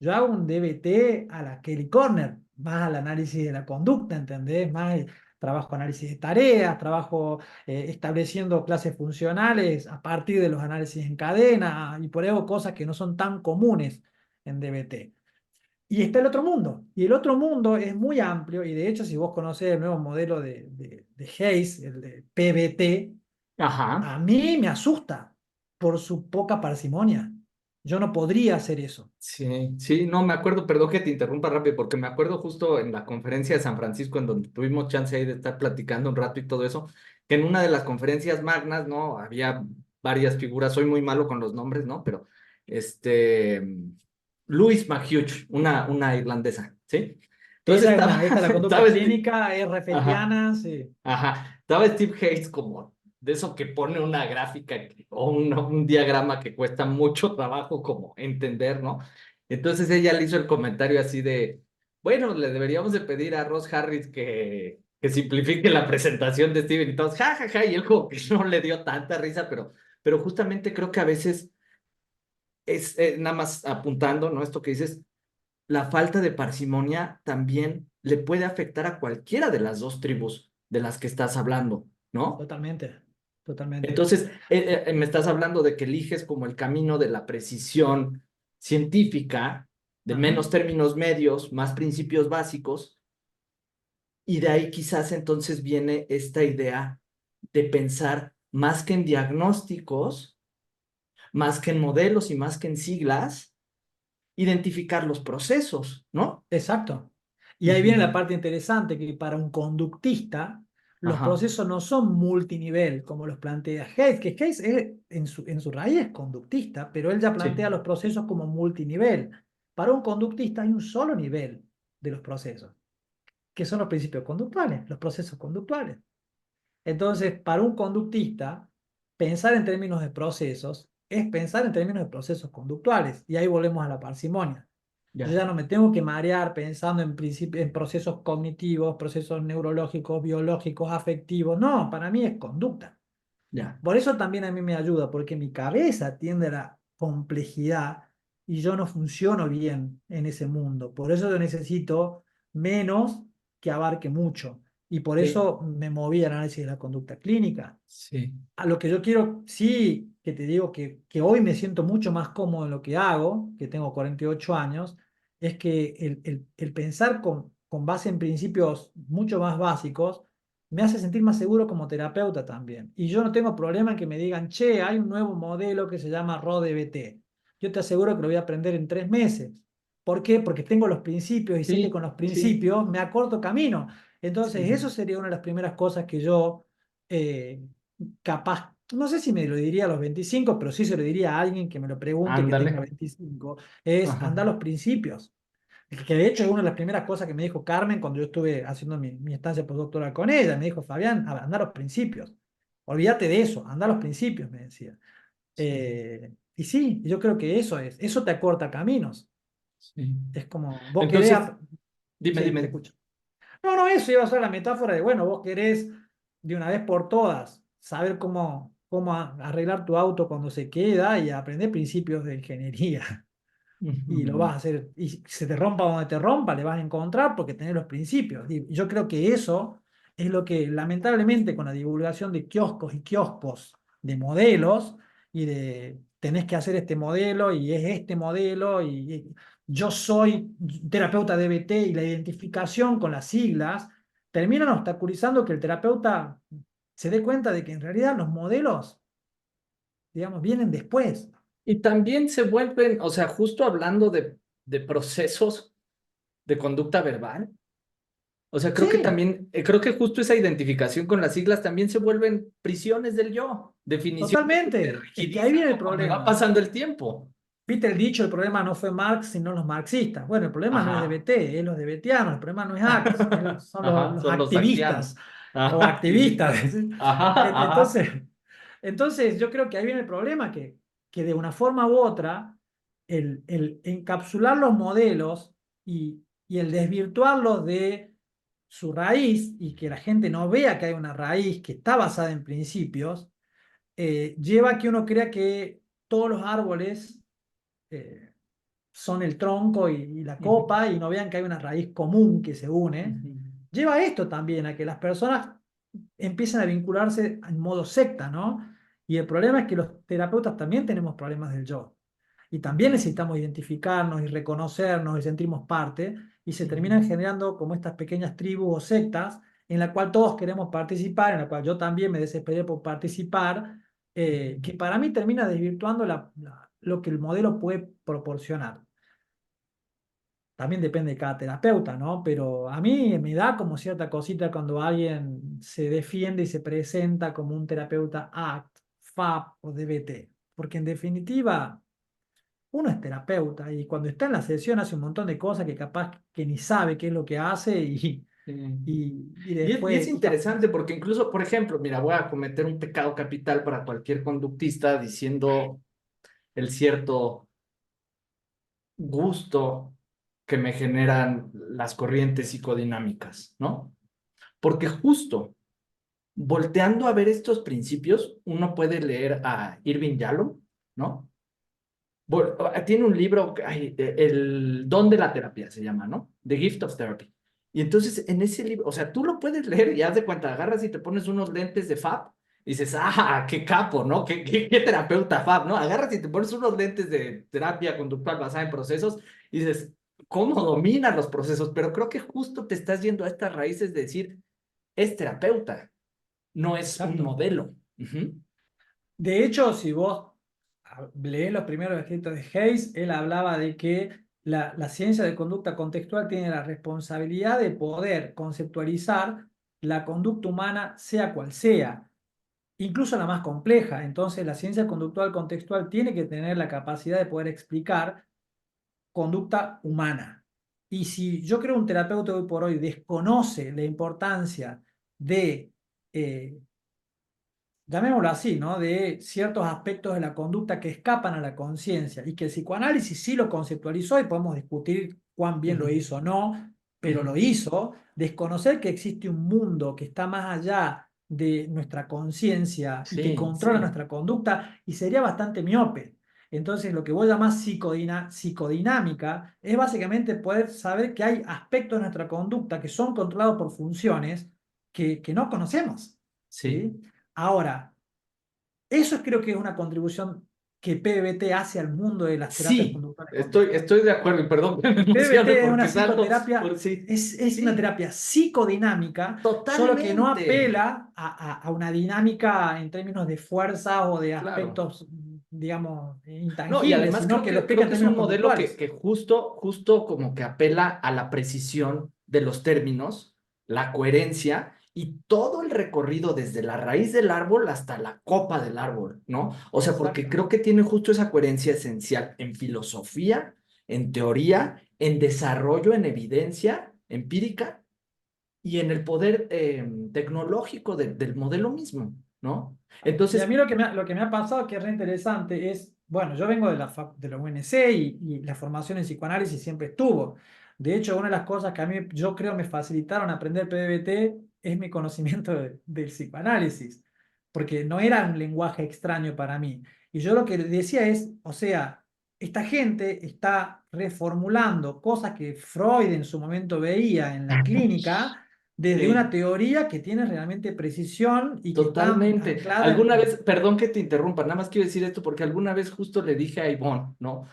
Yo hago un DBT a la Kelly Corner, más al análisis de la conducta, ¿entendés? Más trabajo análisis de tareas, trabajo estableciendo clases funcionales a partir de los análisis en cadena y por eso cosas que no son tan comunes en DBT. Y está el otro mundo. Y el otro mundo es muy amplio. Y de hecho, si vos conocés el nuevo modelo de Hayes, el de PBT, Ajá. a mí me asusta por su poca parsimonia. Yo no podría hacer eso. Sí, sí, no, me acuerdo, perdón que te interrumpa rápido, porque me acuerdo justo en la conferencia de San Francisco, en donde tuvimos chance ahí de estar platicando un rato y todo eso, que en una de las conferencias magnas, ¿no? Había varias figuras, soy muy malo con los nombres, ¿no? Pero, este, Louise McHugh, una irlandesa, ¿sí? Entonces Ella es una estaba, analista de la conducta estaba este, clínica, es ajá. refetiana, sí, Ajá, estaba Steve Hayes como de eso que pone una gráfica o un diagrama que cuesta mucho trabajo como entender, ¿no? Entonces ella le hizo el comentario así de, bueno, le deberíamos de pedir a Ross Harris que simplifique la presentación de Steven y todos, ja, ja, ja, y él como que no le dio tanta risa, pero justamente creo que a veces es nada más apuntando, ¿no? Esto que dices, la falta de parsimonia también le puede afectar a cualquiera de las dos tribus de las que estás hablando, ¿no? totalmente, totalmente. Entonces, me estás hablando de que eliges como el camino de la precisión científica, de Ajá, menos términos medios, más principios básicos, y de ahí quizás entonces viene esta idea de pensar más que en diagnósticos, más que en modelos y más que en siglas, identificar los procesos, ¿no? exacto. Y ahí viene la Ujú. parte interesante, que para un conductista los Ajá, procesos no son multinivel, como los plantea Hayes, que Hayes en su raíz es conductista, pero él ya plantea sí, los procesos como multinivel. Para un conductista hay un solo nivel de los procesos, que son los principios conductuales, los procesos conductuales. Entonces, para un conductista, pensar en términos de procesos es pensar en términos de procesos conductuales, y ahí volvemos a la parsimonia. Yo ya, ya no me tengo que marear pensando en procesos cognitivos, procesos neurológicos, biológicos, afectivos. No, para mí es conducta. ya, Por eso también a mí me ayuda, porque mi cabeza tiende a la complejidad y yo no funciono bien en ese mundo. Por eso yo necesito menos que abarque mucho. Y por sí, eso me moví al análisis de la conducta clínica. sí, A lo que yo quiero, sí, que te digo que hoy me siento mucho más cómodo en lo que hago, que tengo 48 años, es que el pensar con base en principios mucho más básicos me hace sentir más seguro como terapeuta también. Y yo no tengo problema en que me digan, che, hay un nuevo modelo que se llama RODBT. Yo te aseguro que lo voy a aprender en 3 meses. ¿Por qué? Porque tengo los principios y sé que sí, con los sí, principios me acorto camino. Entonces, sí, eso sería una de las primeras cosas que yo eh, capaz, no sé si me lo diría a los 25, pero sí se lo diría a alguien que me lo pregunte que tenga ándale, 25, es ajá, andar los principios. Que de hecho es una de las primeras cosas que me dijo Carmen cuando yo estuve haciendo mi estancia postdoctoral con ella. Me dijo, Fabián, anda los principios. Olvídate de eso, anda los principios, me decía. sí. Y sí, yo creo que eso te acorta caminos. Sí. Es como, vos querés... Entonces, dime, Sí, te dime. escucho. No, no, eso iba a ser la metáfora de, bueno, vos querés de una vez por todas saber cómo arreglar tu auto cuando se queda y aprender principios de ingeniería. Y lo Ujú. vas a hacer, y si se te rompa donde te rompa, le vas a encontrar porque tenés los principios. Y yo creo que eso es lo que lamentablemente con la divulgación de kioscos y kioscos de modelos y de tenés que hacer este modelo y es este modelo y yo soy terapeuta DBT y la identificación con las siglas terminan obstaculizando que el terapeuta se dé cuenta de que en realidad los modelos, digamos, vienen después. Y también se vuelven, o sea, justo hablando de procesos de conducta verbal, o sea, creo que Sí, también, creo que justo esa identificación con las siglas también se vuelven prisiones del yo, definiciones que se totalmente. Es que ahí rigidizan viene el conforme va problema. pasando el tiempo. Viste el dicho, el problema no fue Marx, sino los marxistas. Bueno, el problema no es Ajá, DBT, es los debetianos, el problema no es Axe, son ajá, los son los actianos. activistas o Ajá, sí, sí, activistas. claro. Ajá, ajá. Entonces, entonces, yo creo que ahí viene el problema, que de una forma u otra, el encapsular los modelos y el desvirtuarlos de su raíz y que la gente no vea que hay una raíz que está basada en principios, lleva a que uno crea que todos los árboles eh, son el tronco y la Ujú, copa y no vean que hay una raíz común que se une, ujú, lleva a esto también, a que las personas empiecen a vincularse en modo secta, ¿no? Y el problema es que los terapeutas también tenemos problemas del yo. Y también necesitamos identificarnos y reconocernos y sentirnos parte, y se ujú, terminan generando como estas pequeñas tribus o sectas en la cual todos queremos participar, en la cual yo también me desesperé por participar, ujú. que para mí termina desvirtuando lo que el modelo puede proporcionar. También depende de cada terapeuta, ¿no? Pero a mí me da como cierta cosita cuando alguien se defiende y se presenta como un terapeuta ACT, FAP o DBT, porque en definitiva uno es terapeuta y cuando está en la sesión hace un montón de cosas que capaz que ni sabe qué es lo que hace Sí. y Y es después, interesante porque incluso, por ejemplo, mira, voy a cometer un pecado capital para cualquier conductista diciendo el cierto gusto que me generan las corrientes psicodinámicas, ¿no? Porque justo volteando a ver estos principios, uno puede leer a Irving Yalom, ¿no? Tiene un libro, ay, El don de la terapia se llama, ¿no? The Gift of Therapy. Y entonces en ese libro, o sea, tú lo puedes leer y haz de cuenta, agarras y te pones unos lentes de FAB y dices, ah, qué capo, ¿no? Qué terapeuta FAB, ¿no? Agarras y te pones unos lentes de terapia conductual basada en procesos y dices, ¿cómo dominan los procesos? Pero creo que justo te estás yendo a estas raíces de decir, es terapeuta, no es un exacto. modelo. Ujú, De hecho, si vos lees los primeros escritos de Hayes, él hablaba de que la ciencia de conducta contextual tiene la responsabilidad de poder conceptualizar la conducta humana, sea cual sea, incluso la más compleja. Entonces, la ciencia conductual contextual tiene que tener la capacidad de poder explicar conducta humana. Y si yo creo un terapeuta hoy por hoy desconoce la importancia de llamémoslo así, ¿no? De ciertos aspectos de la conducta que escapan a la conciencia y que el psicoanálisis sí lo conceptualizó y podemos discutir cuán bien lo ujú, hizo o no, pero ujú. lo hizo, desconocer que existe un mundo que está más allá de nuestra conciencia y que Sí, controla sí, nuestra conducta y sería bastante miope. Entonces, lo que vos llamás psicodinámica es básicamente poder saber que hay aspectos de nuestra conducta que son controlados por funciones que no conocemos, sí. ¿sí? Ahora, eso creo que es una contribución que PBT hace al mundo de las terapias Sí, conductores estoy, contextuales. estoy de acuerdo y perdón que me emocione PBT es porque una es algo, psicoterapia, por sí, es una sí, terapia psicodinámica, solo que no totalmente, apela a una dinámica en términos de fuerza o de claro. aspectos, digamos, No, y intangibles, además sino que lo explica creo en que es términos un modelo conductuales. que justo como que apela a la precisión de los términos, la coherencia y todo el recorrido desde la raíz del árbol hasta la copa del árbol, ¿no? O sea, porque Exacto. creo que tiene justo esa coherencia esencial en filosofía, en teoría, en desarrollo, en evidencia empírica y en el poder del modelo mismo, ¿no? Y a Entonces, mí lo que me ha pasado, que es re interesante, es Bueno, yo vengo de de la UNC y la formación en psicoanálisis siempre estuvo. De hecho, una de las cosas que a mí yo creo me facilitaron aprender PBT es mi conocimiento del psicoanálisis, porque no era un lenguaje extraño para mí. Y yo lo que decía es, o sea, esta gente está reformulando cosas que Freud en su momento veía en la clínica desde una Sí. teoría que tiene realmente precisión y que está Totalmente. anclada Alguna en... vez, perdón que te interrumpa, nada más quiero decir esto porque alguna vez justo le dije a Ivonne, ¿no?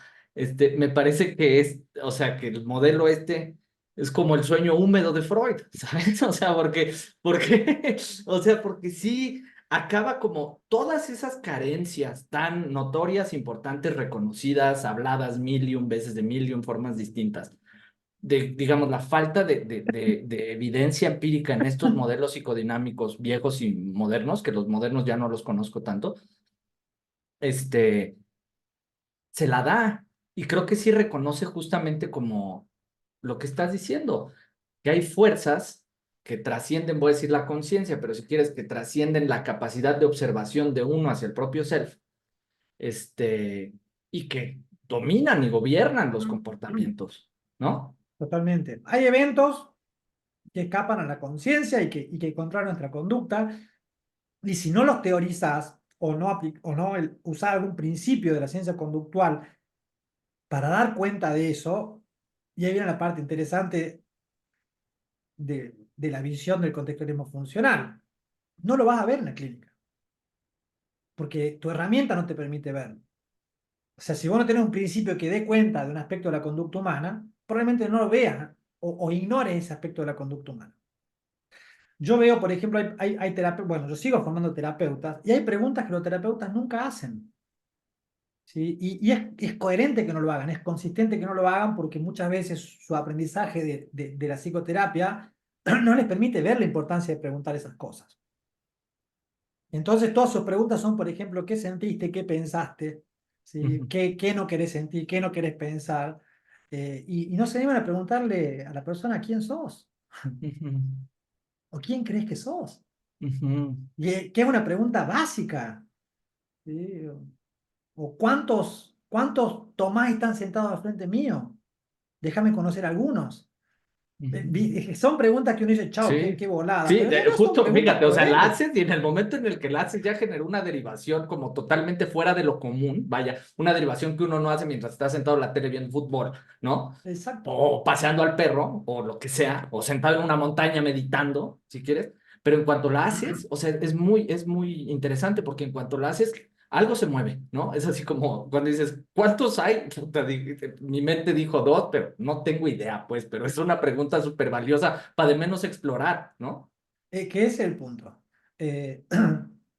Me parece que es, o sea, que el modelo es como el sueño húmedo de Freud, ¿sabes? O sea, o sea, porque sí acaba como todas esas carencias tan notorias, importantes, reconocidas, habladas mil y un veces de mil y un formas distintas digamos, la falta de evidencia empírica en estos modelos psicodinámicos viejos y modernos, que los modernos ya no los conozco tanto, este, se la da. Y creo que sí reconoce justamente como lo que estás diciendo, que hay fuerzas que trascienden, voy a decir la conciencia, pero si quieres, que trascienden la capacidad de observación de uno hacia el propio self, este, y que dominan y gobiernan los comportamientos, ¿no? Totalmente. Hay eventos que escapan a la conciencia y que controlan nuestra conducta, y si no los teorizas o no usar algún principio de la ciencia conductual para dar cuenta de eso, y ahí viene la parte interesante de la visión del contextualismo funcional. No lo vas a ver en la clínica, porque tu herramienta no te permite verlo. O sea, si vos no tenés un principio que dé cuenta de un aspecto de la conducta humana, probablemente no lo veas o ignores ese aspecto de la conducta humana. Yo veo, por ejemplo, hay bueno, yo sigo formando terapeutas y hay preguntas que los terapeutas nunca hacen. ¿Sí? Y es coherente que no lo hagan, es consistente que no lo hagan porque muchas veces su aprendizaje de la psicoterapia no les permite ver la importancia de preguntar esas cosas. Entonces, todas sus preguntas son, por ejemplo, ¿qué sentiste? ¿Qué pensaste? ¿Sí? Ujú, ¿Qué no querés sentir? ¿Qué no querés pensar? Y no se animan a preguntarle a la persona quién sos ujú, o quién crees que sos. ujú. Que es una pregunta básica. ¿Sí? O cuántos Tomás están sentados al frente mío. Déjame conocer algunos. Ujú. Son preguntas que uno dice, chao, Sí, qué volada, sí, pero en realidad son justo, preguntas fíjate, o sea, la coherentes. haces y en el momento en el que la haces ya generó una derivación como totalmente fuera de lo común, vaya, una derivación que uno no hace mientras está sentado en la tele viendo fútbol, ¿no? Exacto. O paseando al perro, o lo que sea, o sentado en una montaña meditando, si quieres, pero en cuanto la haces, o sea, es muy interesante porque en cuanto la haces, algo se mueve, ¿no? Es así como cuando dices, ¿cuántos hay? Puta, mi mente dijo dos, pero no tengo idea, pues, pero es una pregunta súper valiosa para de menos explorar, ¿no? Que ese es el punto. Eh,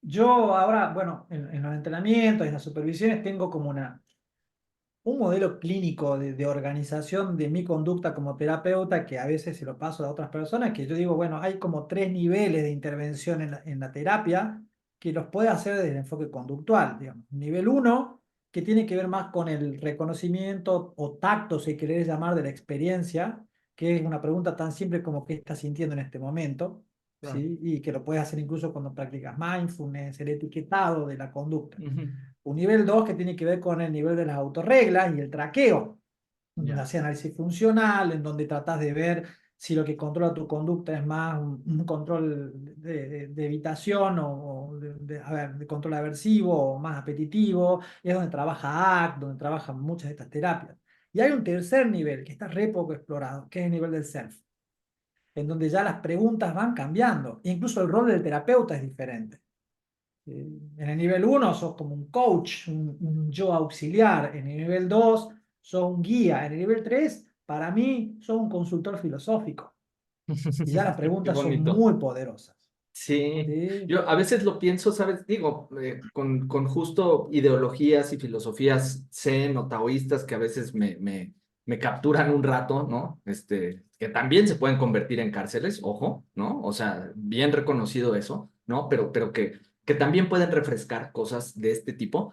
yo ahora, bueno, en los entrenamientos, en las supervisiones, tengo como un modelo clínico de organización de mi conducta como terapeuta que a veces se lo paso a otras personas, que yo digo, bueno, hay como tres niveles de intervención en la terapia que los puede hacer desde el enfoque conductual, digamos. Nivel uno, que tiene que ver más con el reconocimiento o tacto, si querés llamar, de la experiencia, que es una pregunta tan simple como qué estás sintiendo en este momento, Claro. ¿sí? Y que lo puedes hacer incluso cuando practicas mindfulness, el etiquetado de la conducta. Ujú. Un nivel 2 que tiene que ver con el nivel de las autorreglas y el traqueo, donde Ya. hace análisis funcional, en donde tratas de ver si lo que controla tu conducta es más un control de evitación o a ver, de control aversivo o más apetitivo, y es donde trabaja ACT, donde trabajan muchas de estas terapias. Y hay un tercer nivel que está re poco explorado, que es el nivel del self, en donde ya las preguntas van cambiando, e incluso el rol del terapeuta es diferente. En el nivel uno sos como un coach, un yo auxiliar. En el nivel 2 sos un guía. En el nivel 3 para mí, sos un consultor filosófico. Y ya las Qué preguntas son bonito. muy poderosas. Sí, ¿Sí? yo a veces lo pienso, ¿sabes? Digo, con justo ideologías y filosofías zen o taoístas que a veces me capturan un rato, ¿no? Que también se pueden convertir en cárceles, ojo, ¿no? O sea, bien reconocido eso, ¿no? Pero que también pueden refrescar cosas de este tipo.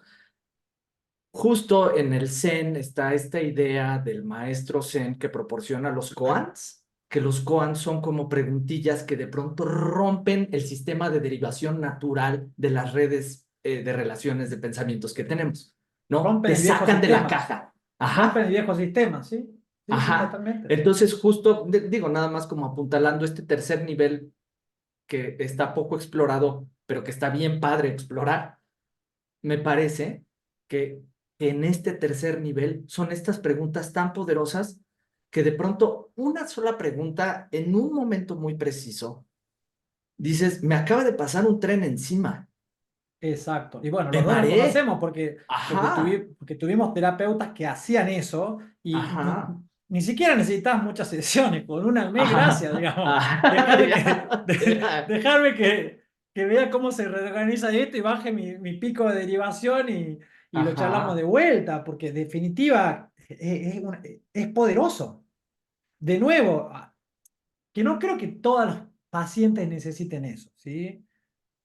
Justo en el Zen está esta idea del maestro Zen que proporciona los koans, que los koans son como preguntillas que de pronto rompen el sistema de derivación natural de las redes de relaciones de pensamientos que tenemos. ¿no? Rompen Te el viejo sacan de la sistema. caja. Rompen el Ajá, viejo sistema, ¿sí? Sí, sí, ajá. totalmente. Entonces, justo, digo, nada más como apuntalando este tercer nivel que está poco explorado, pero que está bien padre explorar, me parece que en este tercer nivel son estas preguntas tan poderosas que de pronto una sola pregunta en un momento muy preciso, dices, me acaba de pasar un tren encima, Exacto. Y bueno, me los dos lo mareé. conocemos Ajá, porque tuvimos terapeutas que hacían eso y ajá, ni siquiera necesitabas muchas sesiones, con una al mes, gracias, ajá, digamos. ajá, ya, ya, Dejarme que vea cómo se reorganiza esto y baje mi pico de derivación y lo charlamos de ajá, vuelta, porque en definitiva es poderoso. De nuevo, que no creo que todos los pacientes necesiten eso, ¿sí?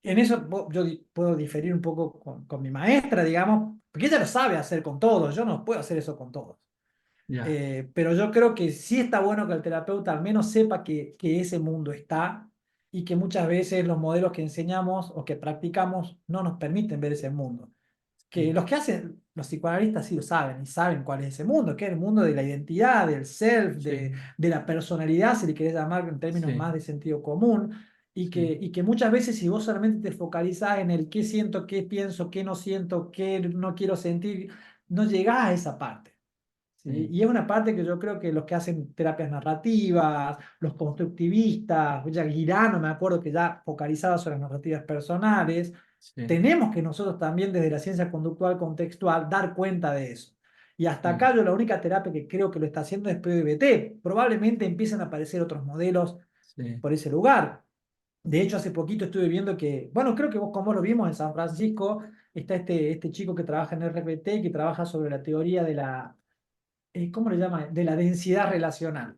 En eso yo puedo diferir un poco con mi maestra, digamos, porque ella lo sabe hacer con todos, yo no puedo hacer eso con todos. ya, Pero yo creo que sí está bueno que el terapeuta al menos sepa que ese mundo está y que muchas veces los modelos que enseñamos o que practicamos no nos permiten ver ese mundo. Que sí, los que hacen, los psicoanalistas sí lo saben y saben cuál es ese mundo, que es el mundo de la identidad, del self, sí, de la personalidad, si le querés llamar en términos sí, más de sentido común, sí, y que muchas veces si vos solamente te focalizás en el qué siento, qué pienso, qué no siento, qué no quiero sentir, no llegás a esa parte. ¿Sí? sí, Y es una parte que yo creo que los que hacen terapias narrativas, los constructivistas, ya Girano, me acuerdo que ya focalizaba sobre las narrativas personales, sí, tenemos que nosotros también desde la ciencia conductual contextual dar cuenta de eso. Y hasta sí, acá yo la única terapia que creo que lo está haciendo es PBT. Probablemente empiecen a aparecer otros modelos sí, por ese lugar. De hecho, hace poquito estuve viendo que, bueno, creo que vos como lo vimos en San Francisco, está este chico que trabaja en RPT, que trabaja sobre la teoría de la ¿cómo le llama? De la densidad relacional,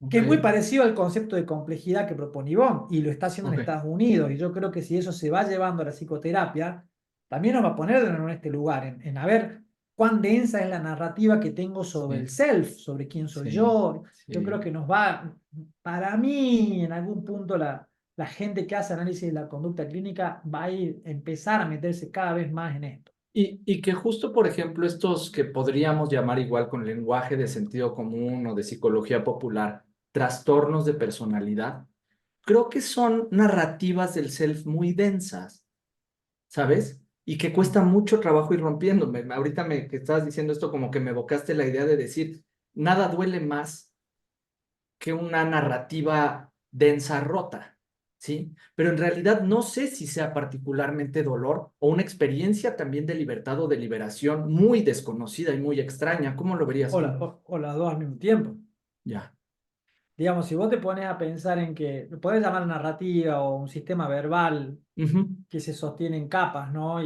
que ok, es muy parecido al concepto de complejidad que propone Ivonne y lo está haciendo en ok, Estados Unidos. Y yo creo que si eso se va llevando a la psicoterapia, también nos va a poner en este lugar, en a ver cuán densa es la narrativa que tengo sobre el sí, self, sobre quién soy sí, yo. Yo creo sí. que nos va, para mí, en algún punto la gente que hace análisis de la conducta clínica va a ir, empezar a meterse cada vez más en esto. Y que justo, por ejemplo, estos que podríamos llamar igual con lenguaje de sentido común o de psicología popular, trastornos de personalidad, creo que son narrativas del self muy densas, ¿sabes? Y que cuesta mucho trabajo ir rompiéndome. Ahorita que estabas diciendo esto, como que me evocaste la idea de decir, nada duele más que una narrativa densa rota, ¿sí? Pero en realidad no sé si sea particularmente dolor o una experiencia también de libertad o de liberación muy desconocida y muy extraña. ¿Cómo lo verías tú? O las dos al mismo tiempo. Ya. Digamos, si vos te pones a pensar en que, lo podés llamar narrativa o un sistema verbal Ujú, que se sostiene en capas, ¿no? ujú,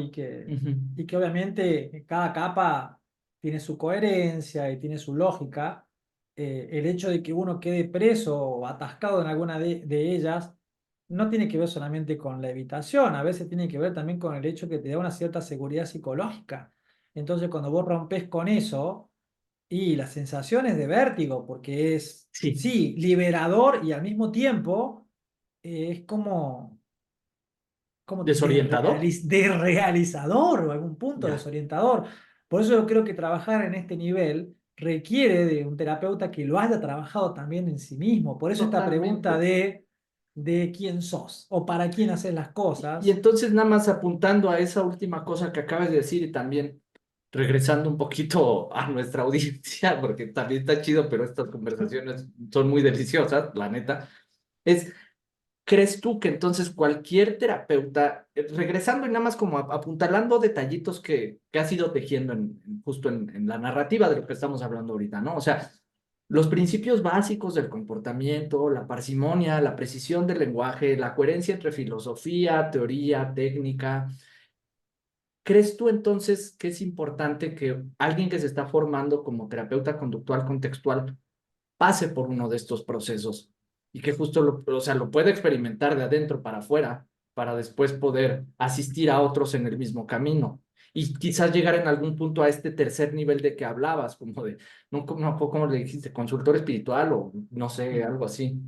Y que obviamente cada capa tiene su coherencia y tiene su lógica. El hecho de que uno quede preso o atascado en alguna de ellas no tiene que ver solamente con la evitación, a veces tiene que ver también con el hecho que te da una cierta seguridad psicológica. Entonces, cuando vos rompes con eso, y la sensación es de vértigo, porque es, sí. sí, liberador y al mismo tiempo es como ¿Desorientador? desrealizador o algún punto Ya. desorientador. Por eso yo creo que trabajar en este nivel requiere de un terapeuta que lo haya trabajado también en sí mismo. Por eso esta pregunta Totalmente. de quién sos o para quién haces las Y cosas. entonces nada más apuntando a esa última cosa que acabas de decir y también regresando un poquito a nuestra audiencia, porque también está chido, pero estas conversaciones son muy deliciosas, la neta, es, ¿crees tú que entonces cualquier terapeuta, regresando y nada más como apuntalando detallitos que has ido tejiendo justo en la narrativa de lo que estamos hablando ahorita, ¿no? O sea, los principios básicos del comportamiento, la parsimonia, la precisión del lenguaje, la coherencia entre filosofía, teoría, técnica. ¿Crees tú entonces que es importante que alguien que se está formando como terapeuta conductual contextual pase por uno de estos procesos y que justo o sea, lo pueda experimentar de adentro para afuera para después poder asistir a otros en el mismo camino? Y quizás llegar en algún punto a este tercer nivel de que hablabas, como de, no, ¿cómo le dijiste? Consultor espiritual o no sé, algo así.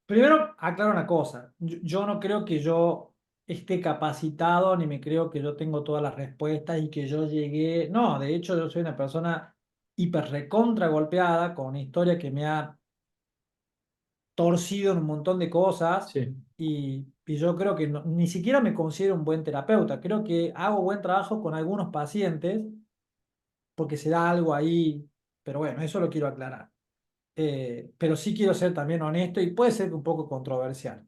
Primero, aclaro una cosa. Yo no creo que yo esté capacitado, ni me creo que yo tengo todas las respuestas y que yo llegué. No, de hecho, yo soy una persona hiper recontra golpeada con una historia que me ha torcido en un montón de cosas Sí. y yo creo que ni siquiera me considero un buen terapeuta. Creo que hago buen trabajo con algunos pacientes porque se da algo ahí, pero bueno, eso lo quiero aclarar. Pero sí quiero ser también honesto y puede ser un poco controversial.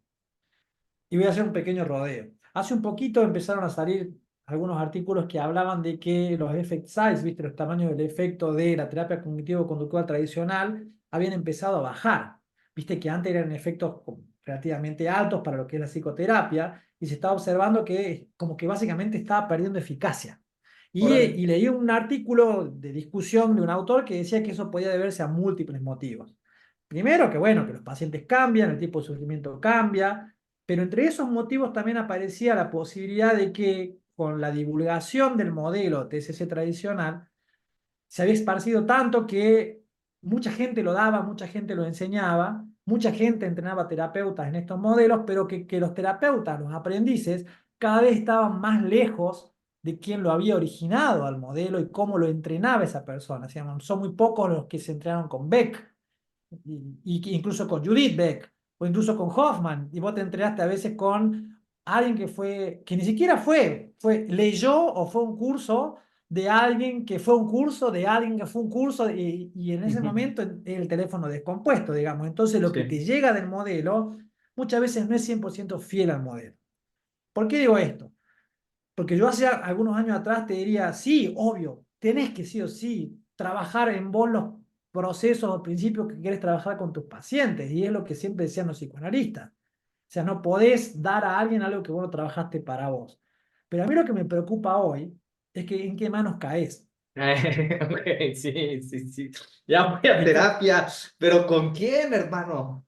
Y voy a hacer un pequeño rodeo. Hace un poquito empezaron a salir algunos artículos que hablaban de que los effect size, ¿viste? Los tamaños del efecto de la terapia cognitivo-conductual tradicional habían empezado a bajar. Viste que antes eran efectos relativamente altos para lo que es la psicoterapia y se estaba observando que como que básicamente estaba perdiendo eficacia. Órale. Y leí un artículo de discusión de un autor que decía que eso podía deberse a múltiples motivos. Primero, que bueno, que los pacientes cambian, el tipo de sufrimiento cambia, pero entre esos motivos también aparecía la posibilidad de que con la divulgación del modelo TCC tradicional se había esparcido tanto que mucha gente lo daba, mucha gente lo enseñaba, mucha gente entrenaba terapeutas en estos modelos, pero que los terapeutas, los aprendices, cada vez estaban más lejos de quién lo había originado al modelo y cómo lo entrenaba esa persona. O sea, son muy pocos los que se entrenaron con Beck y que incluso con Judith Beck o incluso con Hoffman, y vos te enteraste a veces con alguien que fue, que ni siquiera leyó o fue un curso de alguien que fue un curso de alguien que fue un curso y en ese Ujú. momento el teléfono descompuesto, digamos. Entonces lo que te Sí. llega del modelo muchas veces no es 100% fiel al modelo. ¿Por qué digo esto? Porque yo hace algunos años atrás te diría, sí, obvio, tenés que sí o sí trabajar en vos los procesos o principios que quieres trabajar con tus pacientes, y es lo que siempre decían los psicoanalistas. O sea, no podés dar a alguien algo que vos no trabajaste para vos. Pero a mí lo que me preocupa hoy es que en qué manos caes. Ok, sí, sí, sí. Ya voy a ¿Viste? terapia, pero ¿con quién, hermano?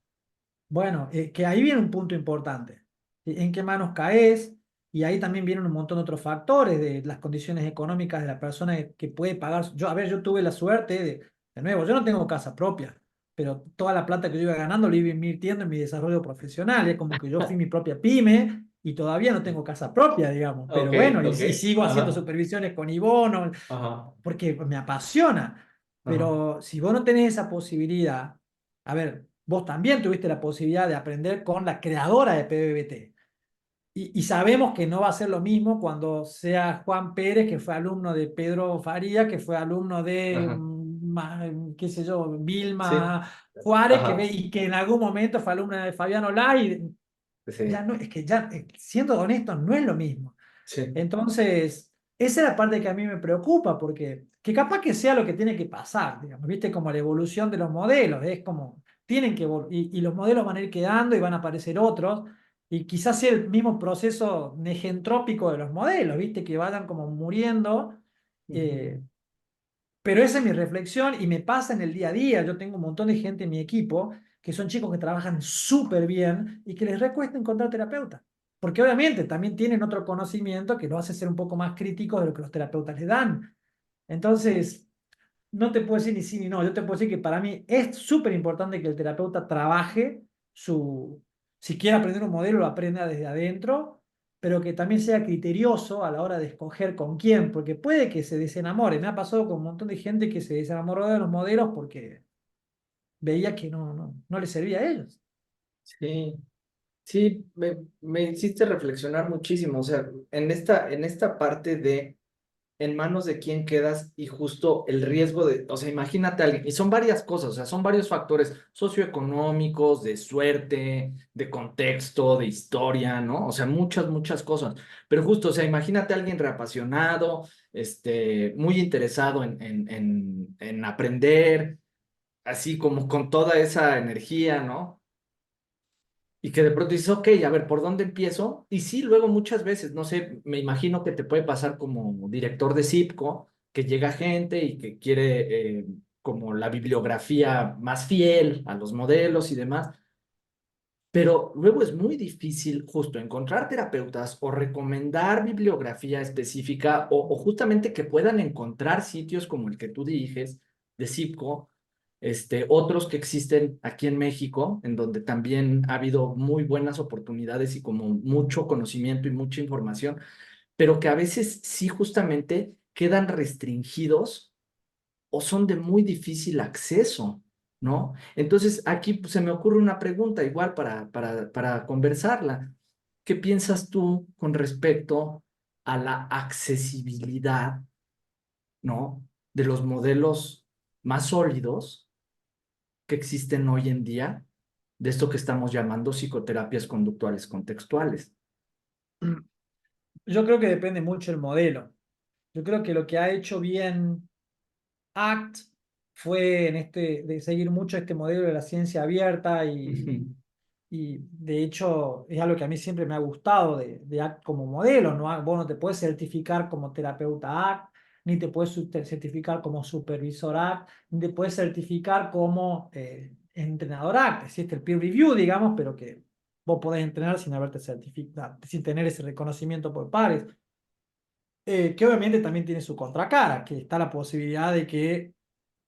Bueno, que ahí viene un punto importante. ¿En qué manos caes? Y ahí también vienen un montón de otros factores de las condiciones económicas de la persona que puede pagar. Yo, a ver, yo tuve la suerte de nuevo, yo no tengo casa propia, pero toda la plata que yo iba ganando la iba invirtiendo en mi desarrollo profesional. Es como que yo fui mi propia pyme y todavía no tengo casa propia, digamos. Ok, Pero bueno, ok. y sigo haciendo Ajá, supervisiones con Ibono, ajá, porque me apasiona. ajá. Pero si vos no tenés esa posibilidad, a ver, vos también tuviste la posibilidad de aprender con la creadora de PBBT. Y sabemos que no va a ser lo mismo cuando sea Juan Pérez, que fue alumno de Pedro Faría, que fue alumno de, Ajá. qué sé yo, Sí, Vilma Juárez, ajá. y que en algún momento fue alumna de Fabiano Lai. Ya Sí, no, es que ya, siendo honestos, no es lo mismo. sí. Entonces, esa es la parte que a mí me preocupa, porque que capaz que sea lo que tiene que pasar, digamos, viste, como la evolución de los modelos, es como, tienen que, y los modelos van a ir quedando y van a aparecer otros, y quizás sea el mismo proceso negentrópico de los modelos, viste, que vayan como muriendo, Ujú. eh, pero esa es mi reflexión y me pasa en el día a día. Yo tengo un montón de gente en mi equipo que son chicos que trabajan súper bien y que les recuesta encontrar terapeuta. Porque obviamente también tienen otro conocimiento que los hace ser un poco más críticos de lo que los terapeutas les dan. Entonces, no te puedo decir ni sí ni no. Yo te puedo decir que para mí es súper importante que el terapeuta trabaje su, si quiere aprender un modelo, lo aprenda desde adentro, pero que también sea criterioso a la hora de escoger con quién, porque puede que se desenamore. Me ha pasado con un montón de gente que se desenamoró de los modelos porque veía que no les servía a ellos. Sí, sí, me hiciste reflexionar muchísimo. O sea, en esta parte de en manos de quién quedas y justo el riesgo de, o sea, imagínate a alguien, y son varias cosas, o sea, son varios factores socioeconómicos, de suerte, de contexto, de historia, ¿no? O sea, muchas, muchas cosas. Pero justo, o sea, imagínate a alguien reapasionado, muy interesado en aprender, así como con toda esa energía, ¿no? Y que de pronto dices, ok, a ver, ¿por dónde empiezo? Y sí, luego muchas veces, no sé, me imagino que te puede pasar como director de CIPCO, que llega gente y que quiere como la bibliografía más fiel a los modelos y demás, pero luego es muy difícil justo encontrar terapeutas o recomendar bibliografía específica o justamente que puedan encontrar sitios como el que tú diriges de CIPCO Otros que existen aquí en México, en donde también ha habido muy buenas oportunidades y como mucho conocimiento y mucha información, pero que a veces sí justamente quedan restringidos o son de muy difícil acceso, ¿no? Entonces, aquí pues, se me ocurre una pregunta igual para conversarla. ¿Qué piensas tú con respecto a la accesibilidad, ¿no? De los modelos más sólidos que existen hoy en día, de esto que estamos llamando psicoterapias conductuales contextuales? Yo creo que depende mucho el modelo. Yo creo que lo que ha hecho bien ACT fue en de seguir mucho este modelo de la ciencia abierta Ujú. y de hecho es algo que a mí siempre me ha gustado de ACT como modelo, ¿no? Vos no te puedes certificar como terapeuta ACT, ni te puedes certificar como supervisor ACT, ni te puedes certificar como entrenador ACT. Existe el peer review, digamos, pero que vos podés entrenar sin haberte certificado, sin tener ese reconocimiento por pares. Que obviamente también tiene su contracara, que está la posibilidad de que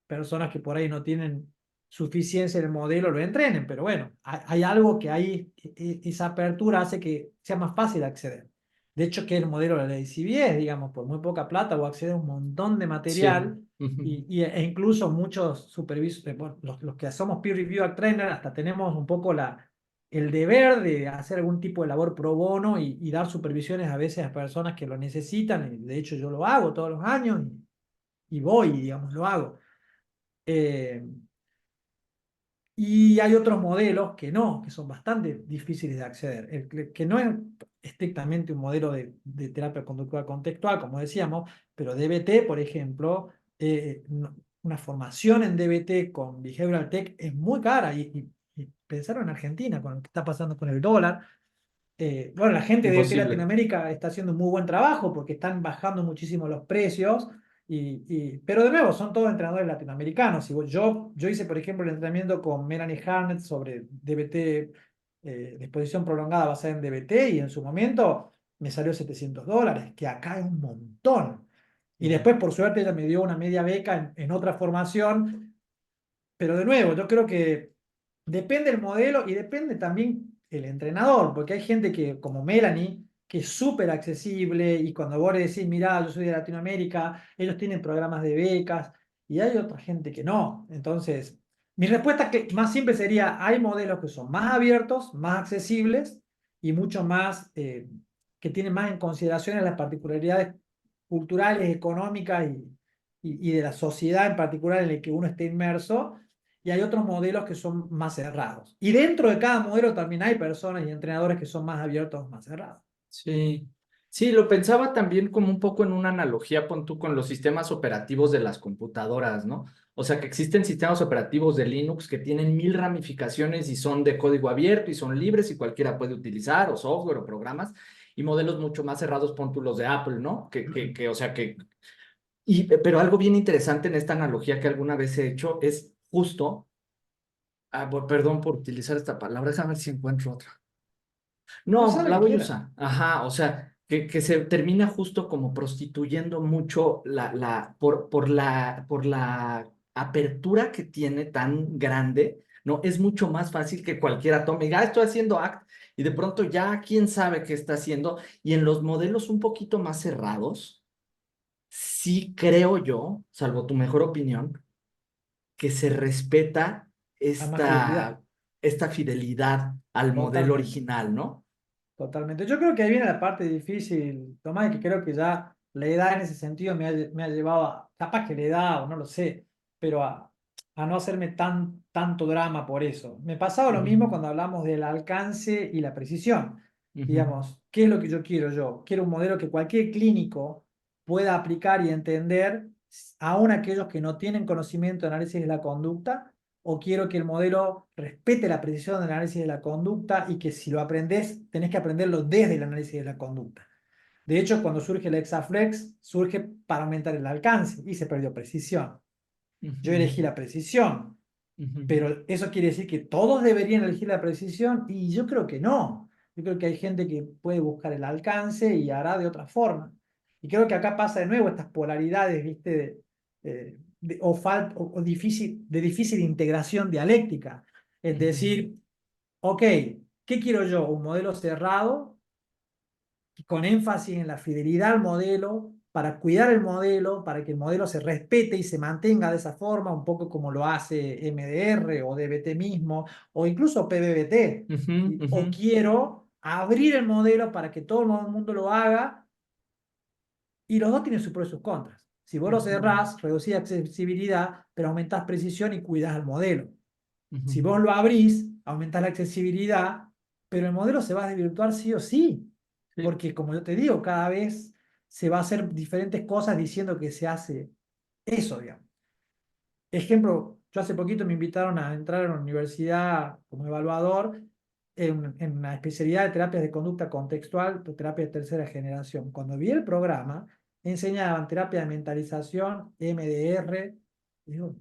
personas que por ahí no tienen suficiencia en el modelo lo entrenen, pero bueno, hay algo que ahí, esa apertura hace que sea más fácil acceder. De hecho, que el modelo de la ley CBS, digamos, por muy poca plata vos accedes a un montón de Sí. material Ujú. e incluso muchos supervisores, bueno, los que somos peer review trainer, hasta tenemos un poco el deber de hacer algún tipo de labor pro bono y dar supervisiones a veces a personas que lo necesitan. Y de hecho, yo lo hago todos los años y voy, digamos, lo hago. Eh, y hay otros modelos que no, que son bastante difíciles de acceder. Que no es estrictamente un modelo de terapia conductual contextual, como decíamos, pero DBT, por ejemplo, una formación en DBT con Behavioral Tech es muy cara y pensaron en Argentina con lo que está pasando con el dólar. Bueno, la gente de DBT Imposible. Latinoamérica está haciendo un muy buen trabajo porque están bajando muchísimo los precios, pero de nuevo, son todos entrenadores latinoamericanos. Yo hice, por ejemplo, el entrenamiento con Melanie Harnett sobre DBT, de exposición prolongada basada en DBT, y en su momento me salió $700, que acá es un montón. Y Ujú. después, por suerte, ella me dio una media beca en otra formación, pero de nuevo, yo creo que depende el modelo y depende también el entrenador, porque hay gente que, como Melanie, que es súper accesible y cuando vos le decís, mirá, yo soy de Latinoamérica, ellos tienen programas de becas y hay otra gente que no. Entonces, mi respuesta que más simple sería, hay modelos que son más abiertos, más accesibles y mucho más, que tienen más en consideración las particularidades culturales, económicas y de la sociedad en particular en la que uno esté inmerso, y hay otros modelos que son más cerrados. Y dentro de cada modelo también hay personas y entrenadores que son más abiertos, más cerrados. Sí, sí, lo pensaba también como un poco en una analogía, pon tú, con los sistemas operativos de las computadoras, ¿no? O sea, que existen sistemas operativos de Linux que tienen mil ramificaciones y son de código abierto y son libres y cualquiera puede utilizar, o software o programas, y modelos mucho más cerrados, pon tú los de Apple, ¿no? O sea, pero algo bien interesante en esta analogía que alguna vez he hecho es justo, perdón por utilizar esta palabra, déjame ver si encuentro otra. No, Usar lo la que voy a quieras. usar. Ajá, o sea, que se termina justo como prostituyendo mucho por la apertura que tiene tan grande, ¿no? Es mucho más fácil que cualquiera tome, diga, estoy haciendo ACT, y de pronto ya quién sabe qué está haciendo. Y en los modelos un poquito más cerrados, sí creo yo, salvo tu mejor opinión, que se respeta Hay más fidelidad. esta fidelidad al modelo Totalmente. original, ¿no? Totalmente. Yo creo que ahí viene la parte difícil, Tomás, y que creo que ya la edad en ese sentido me ha llevado capaz que la edad, o no lo sé, pero a no hacerme tanto drama por eso. Me pasaba lo Ujú. mismo cuando hablamos del alcance y la precisión. Ujú. Digamos, ¿qué es lo que yo quiero yo? Quiero un modelo que cualquier clínico pueda aplicar y entender, aun aquellos que no tienen conocimiento de análisis de la conducta, o quiero que el modelo respete la precisión del análisis de la conducta y que si lo aprendes, tenés que aprenderlo desde el análisis de la conducta. De hecho, cuando surge el Exaflex, surge para aumentar el alcance y se perdió precisión. Yo Ujú. elegí la precisión, Ujú. pero eso quiere decir que todos deberían elegir la precisión y yo creo que no. Yo creo que hay gente que puede buscar el alcance y hará de otra forma. Y creo que acá pasa de nuevo estas polaridades, ¿viste? de difícil integración dialéctica. Es decir, ok, ¿qué quiero yo? Un modelo cerrado con énfasis en la fidelidad al modelo, para cuidar el modelo, para que el modelo se respete y se mantenga de esa forma, un poco como lo hace MDR o DBT mismo, o incluso PBBT. Ujú, ujú, O quiero abrir el modelo para que todo el mundo lo haga, y los dos tienen sus pros y sus contras. Si vos lo ujú, cerrás, reducís accesibilidad, pero aumentás precisión y cuidás al modelo. ujú. Si vos lo abrís, aumentás la accesibilidad, pero el modelo se va a desvirtuar sí o sí, Sí. porque como yo te digo, cada vez se va a hacer diferentes cosas diciendo que se hace eso, digamos. Ejemplo, yo hace poquito me invitaron a entrar a una universidad como evaluador en una especialidad de terapias de conducta contextual, terapia de tercera generación. Cuando vi el programa, enseñaban terapia de mentalización, MDR, y digo,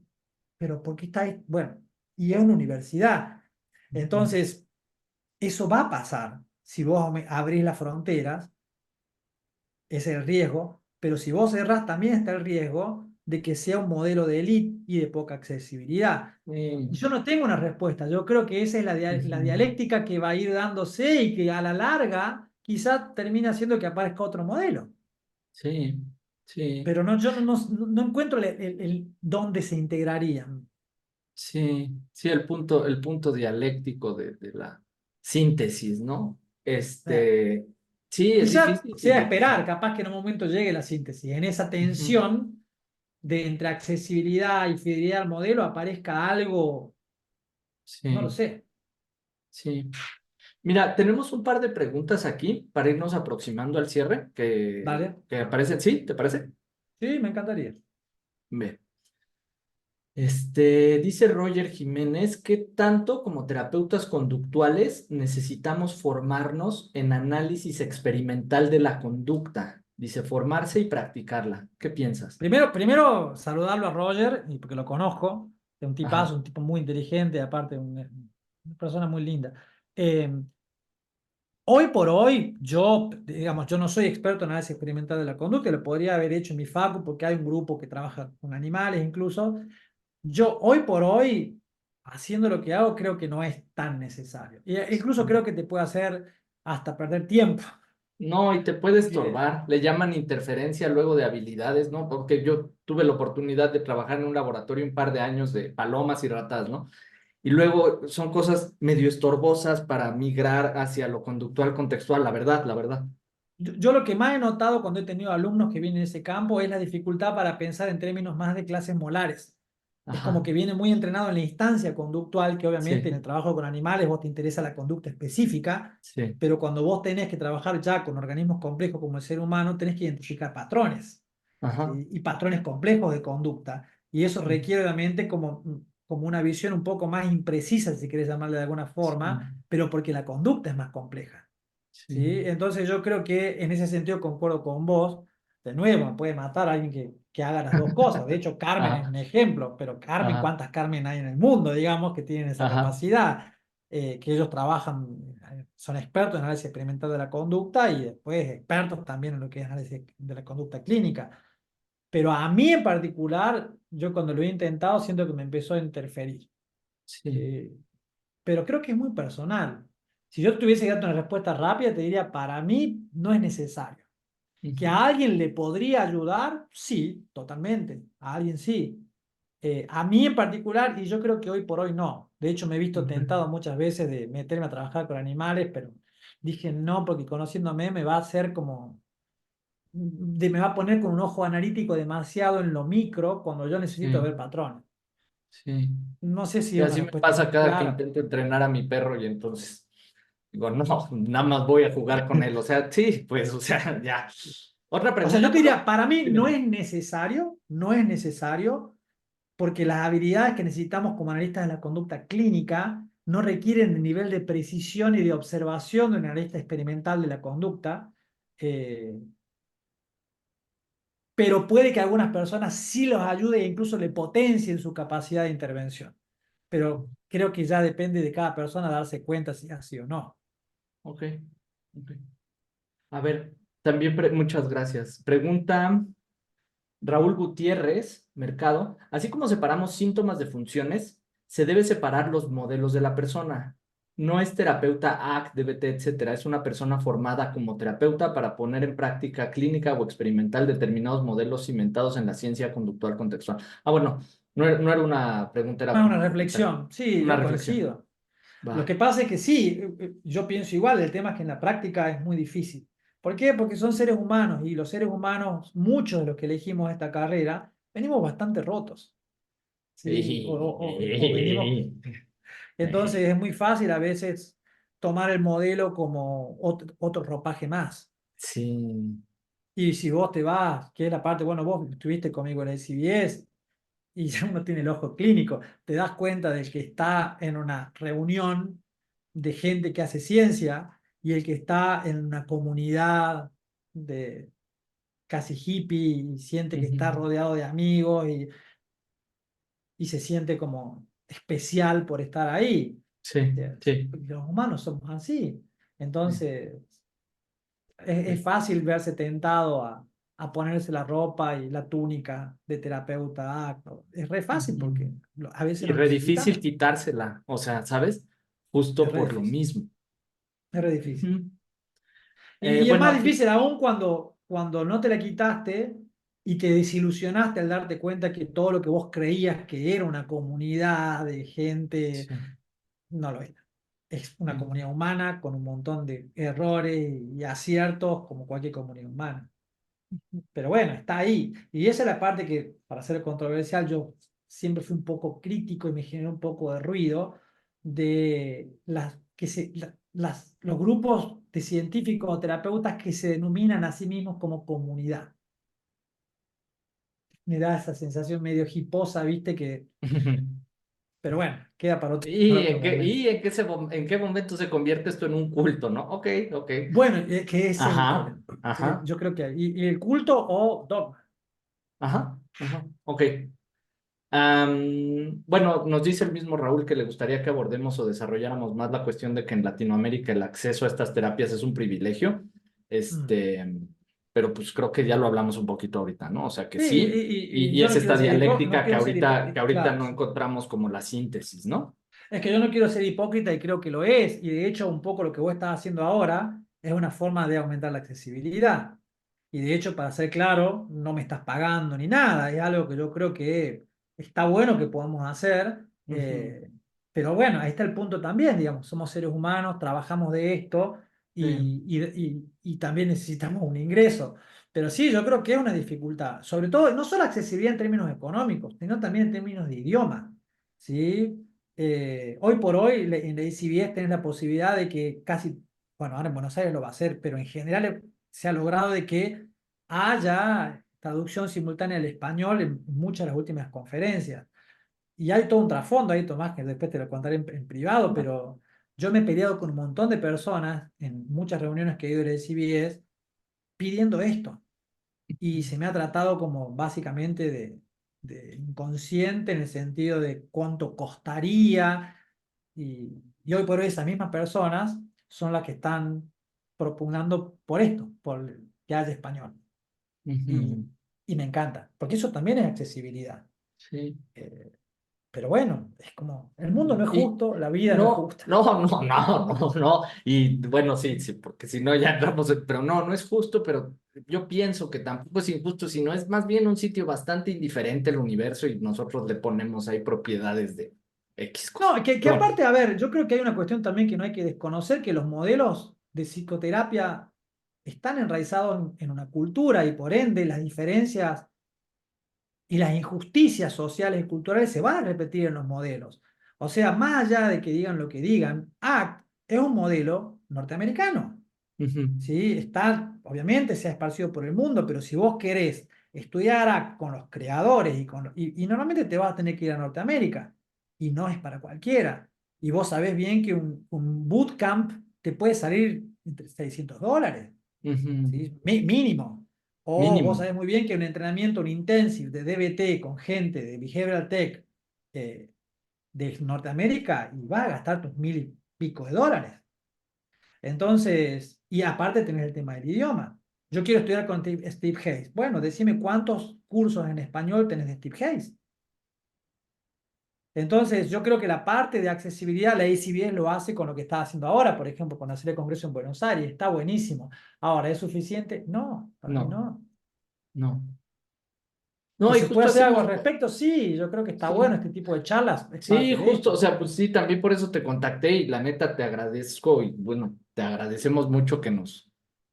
pero ¿por qué está ahí? Bueno, y es una universidad. Ujú. Entonces, eso va a pasar. Si vos abrís las fronteras, ese es el riesgo, pero si vos cerrás, también está el riesgo de que sea un modelo de élite y de poca accesibilidad. Y Sí. yo no tengo una respuesta. Yo creo que esa es la Ujú. dialéctica que va a ir dándose y que a la larga quizá termina haciendo que aparezca otro modelo. Sí, sí, Pero no, yo no encuentro dónde se integrarían. sí, sí, el punto dialéctico de la síntesis, ¿no? Eh, Sí, es Quizá difícil y sea difícil. esperar, capaz que en un momento llegue la síntesis. En esa Ujú. tensión de entre accesibilidad y fidelidad al modelo aparezca algo, no lo Sí, sé. sí. Mira, tenemos un par de preguntas aquí para irnos aproximando al cierre ¿Vale? que aparecen. ¿Sí? ¿Te parece? Sí, me encantaría. Bien. Dice Roger Jiménez, ¿qué tanto como terapeutas conductuales necesitamos formarnos en análisis experimental de la conducta? Dice, formarse y practicarla. ¿Qué piensas? Primero saludarlo a Roger, y porque lo conozco, es un Ajá, tipazo, un tipo muy inteligente, aparte una persona muy linda. Eh, Hoy por hoy, yo, digamos, yo no soy experto en análisis experimental de la conducta, lo podría haber hecho en mi facu porque hay un grupo que trabaja con animales incluso. Yo hoy por hoy, haciendo lo que hago, creo que no es tan necesario. Incluso sí. creo que te puede hacer hasta perder tiempo. No, y te puede Que estorbar. Le llaman interferencia luego de habilidades, ¿no? Porque yo tuve la oportunidad de trabajar en un laboratorio un par de años de palomas y ratas, ¿no? Y luego son cosas medio estorbosas para migrar hacia lo conductual contextual, la verdad. yo lo que más he notado cuando he tenido alumnos que vienen de ese campo es la dificultad para pensar en términos más de clases molares. Es como Ajá, que viene muy entrenado en la instancia conductual, que obviamente en sí, el trabajo con animales vos te interesa la conducta específica, sí, pero cuando vos tenés que trabajar ya con organismos complejos como el ser humano, tenés que identificar patrones, ajá, ¿sí? Y patrones complejos de conducta. Y eso sí, requiere obviamente como una visión un poco más imprecisa, si querés llamarle de alguna sí, forma, pero porque la conducta es más compleja. sí, ¿Sí? Entonces yo creo que en ese sentido concuerdo con vos. De nuevo, me puede matar a alguien que haga las dos cosas. De hecho, Carmen es ajá, un ejemplo, pero Carmen, ajá, ¿cuántas Carmen hay en el mundo, digamos, que tienen esa ajá, capacidad? Que ellos trabajan, son expertos en análisis experimental de la conducta y después expertos también en lo que es análisis de la conducta clínica. Pero a mí en particular, yo cuando lo he intentado, siento que me empezó a interferir. sí, ¿Sí? Pero creo que es muy personal. Si yo tuviese que darte una respuesta rápida, te diría, para mí no es necesario. ¿Que ujú, a alguien le podría ayudar? Sí, totalmente. A alguien sí. A mí en particular, y yo creo que hoy por hoy no. De hecho, me he visto ujú, tentado muchas veces de meterme a trabajar con animales, pero dije no, porque conociéndome me va a hacer como, me va a poner con un ojo analítico demasiado en lo micro cuando yo necesito sí, ver patrones. sí. No sé si Y es una así me respuesta pasa muy cada que clara. intento entrenar a mi perro y entonces digo, no, nada más voy a jugar con él. O sea, sí, pues, o sea, ya. ¿Otra O sea, yo pregunta, te Pablo? diría, para mí Dime, no dime. es necesario, no es necesario, porque las habilidades que necesitamos como analistas de la conducta clínica no requieren el nivel de precisión y de observación de un analista experimental de la conducta, eh, pero puede que a algunas personas sí los ayude e incluso le potencien su capacidad de intervención. Pero creo que ya depende de cada persona darse cuenta si es así o no. Ok, ok. A ver, también muchas gracias. Pregunta Raúl Gutiérrez. mercado, así como separamos síntomas de funciones, se debe separar los modelos de la persona. No es terapeuta AC, DBT, etcétera. Es una persona formada como terapeuta para poner en práctica clínica o experimental determinados modelos cimentados en la ciencia conductual contextual. Ah, bueno, no era una pregunta, era Ah, una como reflexión, sí, una yo reflexión. coincido. Lo Va. que pasa es que sí, yo pienso igual, el tema es que en la práctica es muy difícil. ¿Por qué? Porque son seres humanos y los seres humanos, muchos de los que elegimos esta carrera, venimos bastante rotos, ¿sí? O venimos. Entonces es muy fácil a veces tomar el modelo como otro ropaje más. Sí. Y si vos te vas, que es la parte, bueno, vos estuviste conmigo en el CBS y ya uno tiene el ojo clínico, te das cuenta de que está en una reunión de gente que hace ciencia y el que está en una comunidad de casi hippie y siente que está Ujú. rodeado de amigos y se siente como especial por estar ahí. Sí, sí. Los humanos somos así. Entonces, Sí. es fácil verse tentado a ponerse la ropa y la túnica de terapeuta. Es re fácil Ujú. porque a veces Y lo re difícil necesitas. quitársela, o sea, ¿sabes? Es Justo re por lo difícil. mismo. Es re difícil. Ujú. Y es Bueno, más aquí. difícil aún cuando no te la quitaste y te desilusionaste al darte cuenta que todo lo que vos creías que era una comunidad de gente, Sí. no lo era. Es una Ujú. comunidad humana con un montón de errores y aciertos como cualquier comunidad humana. Pero bueno, está ahí. Y esa es la parte que, para ser controversial, yo siempre fui un poco crítico y me generó un poco de ruido de los grupos de científicos o terapeutas que se denominan a sí mismos como comunidad. Me da esa sensación medio hiposa, ¿viste? Pero bueno, queda para ¿Y otro momento. en qué momento se convierte esto en un culto, no? Ok, ok. Bueno, que ese es el Ajá, problema. Sí, ajá, yo creo que y el culto o dogma. ajá, ajá. Ok. Bueno, nos dice el mismo Raúl que le gustaría que abordemos o desarrolláramos más la cuestión de que en Latinoamérica el acceso a estas terapias es un privilegio. Mm. Este, pero pues creo que ya lo hablamos un poquito ahorita, ¿no? O sea que Sí, sí, y y yo es no quiero esta ser no dialéctica quiero ser que ahorita claro. no encontramos como la síntesis, ¿no? Es que yo no quiero ser hipócrita y creo que lo es, y de hecho un poco lo que vos estás haciendo ahora es una forma de aumentar la accesibilidad. Y de hecho, para ser claro, no me estás pagando ni nada, es algo que yo creo que está bueno que podamos hacer, Ujú. pero bueno, ahí está el punto también, digamos, somos seres humanos, trabajamos de esto Sí. y también necesitamos un ingreso. Pero sí, yo creo que es una dificultad, sobre todo, no solo accesibilidad en términos económicos, sino también en términos de idioma. ¿Sí? Hoy por hoy en la ICBS tenés la posibilidad de que casi, bueno, ahora en Buenos Aires lo va a hacer, pero en general se ha logrado de que haya traducción simultánea al español en muchas de las últimas conferencias. Y hay todo un trasfondo ahí, Tomás, que después te lo contaré en privado, pero yo me he peleado con un montón de personas en muchas reuniones que he ido en la ICBS pidiendo esto y se me ha tratado como básicamente de inconsciente en el sentido de cuánto costaría y hoy por hoy esas mismas personas son las que están propugnando por esto, por que haya español. Y, Ujú. y me encanta, porque eso también es accesibilidad. Sí. Eh, pero bueno, es como, el mundo no es Y justo, la vida no es no, justa. no, no, no, no, no. Y bueno, sí, sí, porque si no ya entramos, pero no, no es justo, pero yo pienso que tampoco es injusto, sino es más bien un sitio bastante indiferente al universo y nosotros le ponemos ahí propiedades de X cosa. No, que Pero bueno, aparte, a ver, yo creo que hay una cuestión también que no hay que desconocer, que los modelos de psicoterapia están enraizados en una cultura y por ende las diferencias y las injusticias sociales y culturales se van a repetir en los modelos. O sea, más allá de que digan lo que digan, ACT es un modelo norteamericano. ujú, ¿Sí? Está, obviamente se ha esparcido por el mundo, pero si vos querés estudiar ACT con los creadores y normalmente te vas a tener que ir a Norteamérica y no es para cualquiera. Y vos sabés bien que un bootcamp te puede salir entre $600. ujú, ¿Sí? Mínimo. O vos mínimo. sabés muy bien que un entrenamiento, un intensive de DBT con gente de Behavioral Tech eh, de Norteamérica y vas a gastar tus mil y pico de dólares. Entonces, y aparte tenés el tema del idioma. Yo quiero estudiar con Steve Hayes. Bueno, decime cuántos cursos en español tenés de Steve Hayes. Entonces, yo creo que la parte de accesibilidad, la ACBS lo hace con lo que está haciendo ahora, por ejemplo, con hacer el Congreso en Buenos Aires. Está buenísimo. Ahora, ¿es suficiente? No, para mí No, no. no. ¿Que No, y se puede justo hacer algo al hacemos, respecto? Sí, yo creo que está bueno sí, este tipo de charlas, es sí, parte de justo, o esto. sea, pues sí, también por eso te contacté y la neta te agradezco y bueno, te agradecemos mucho que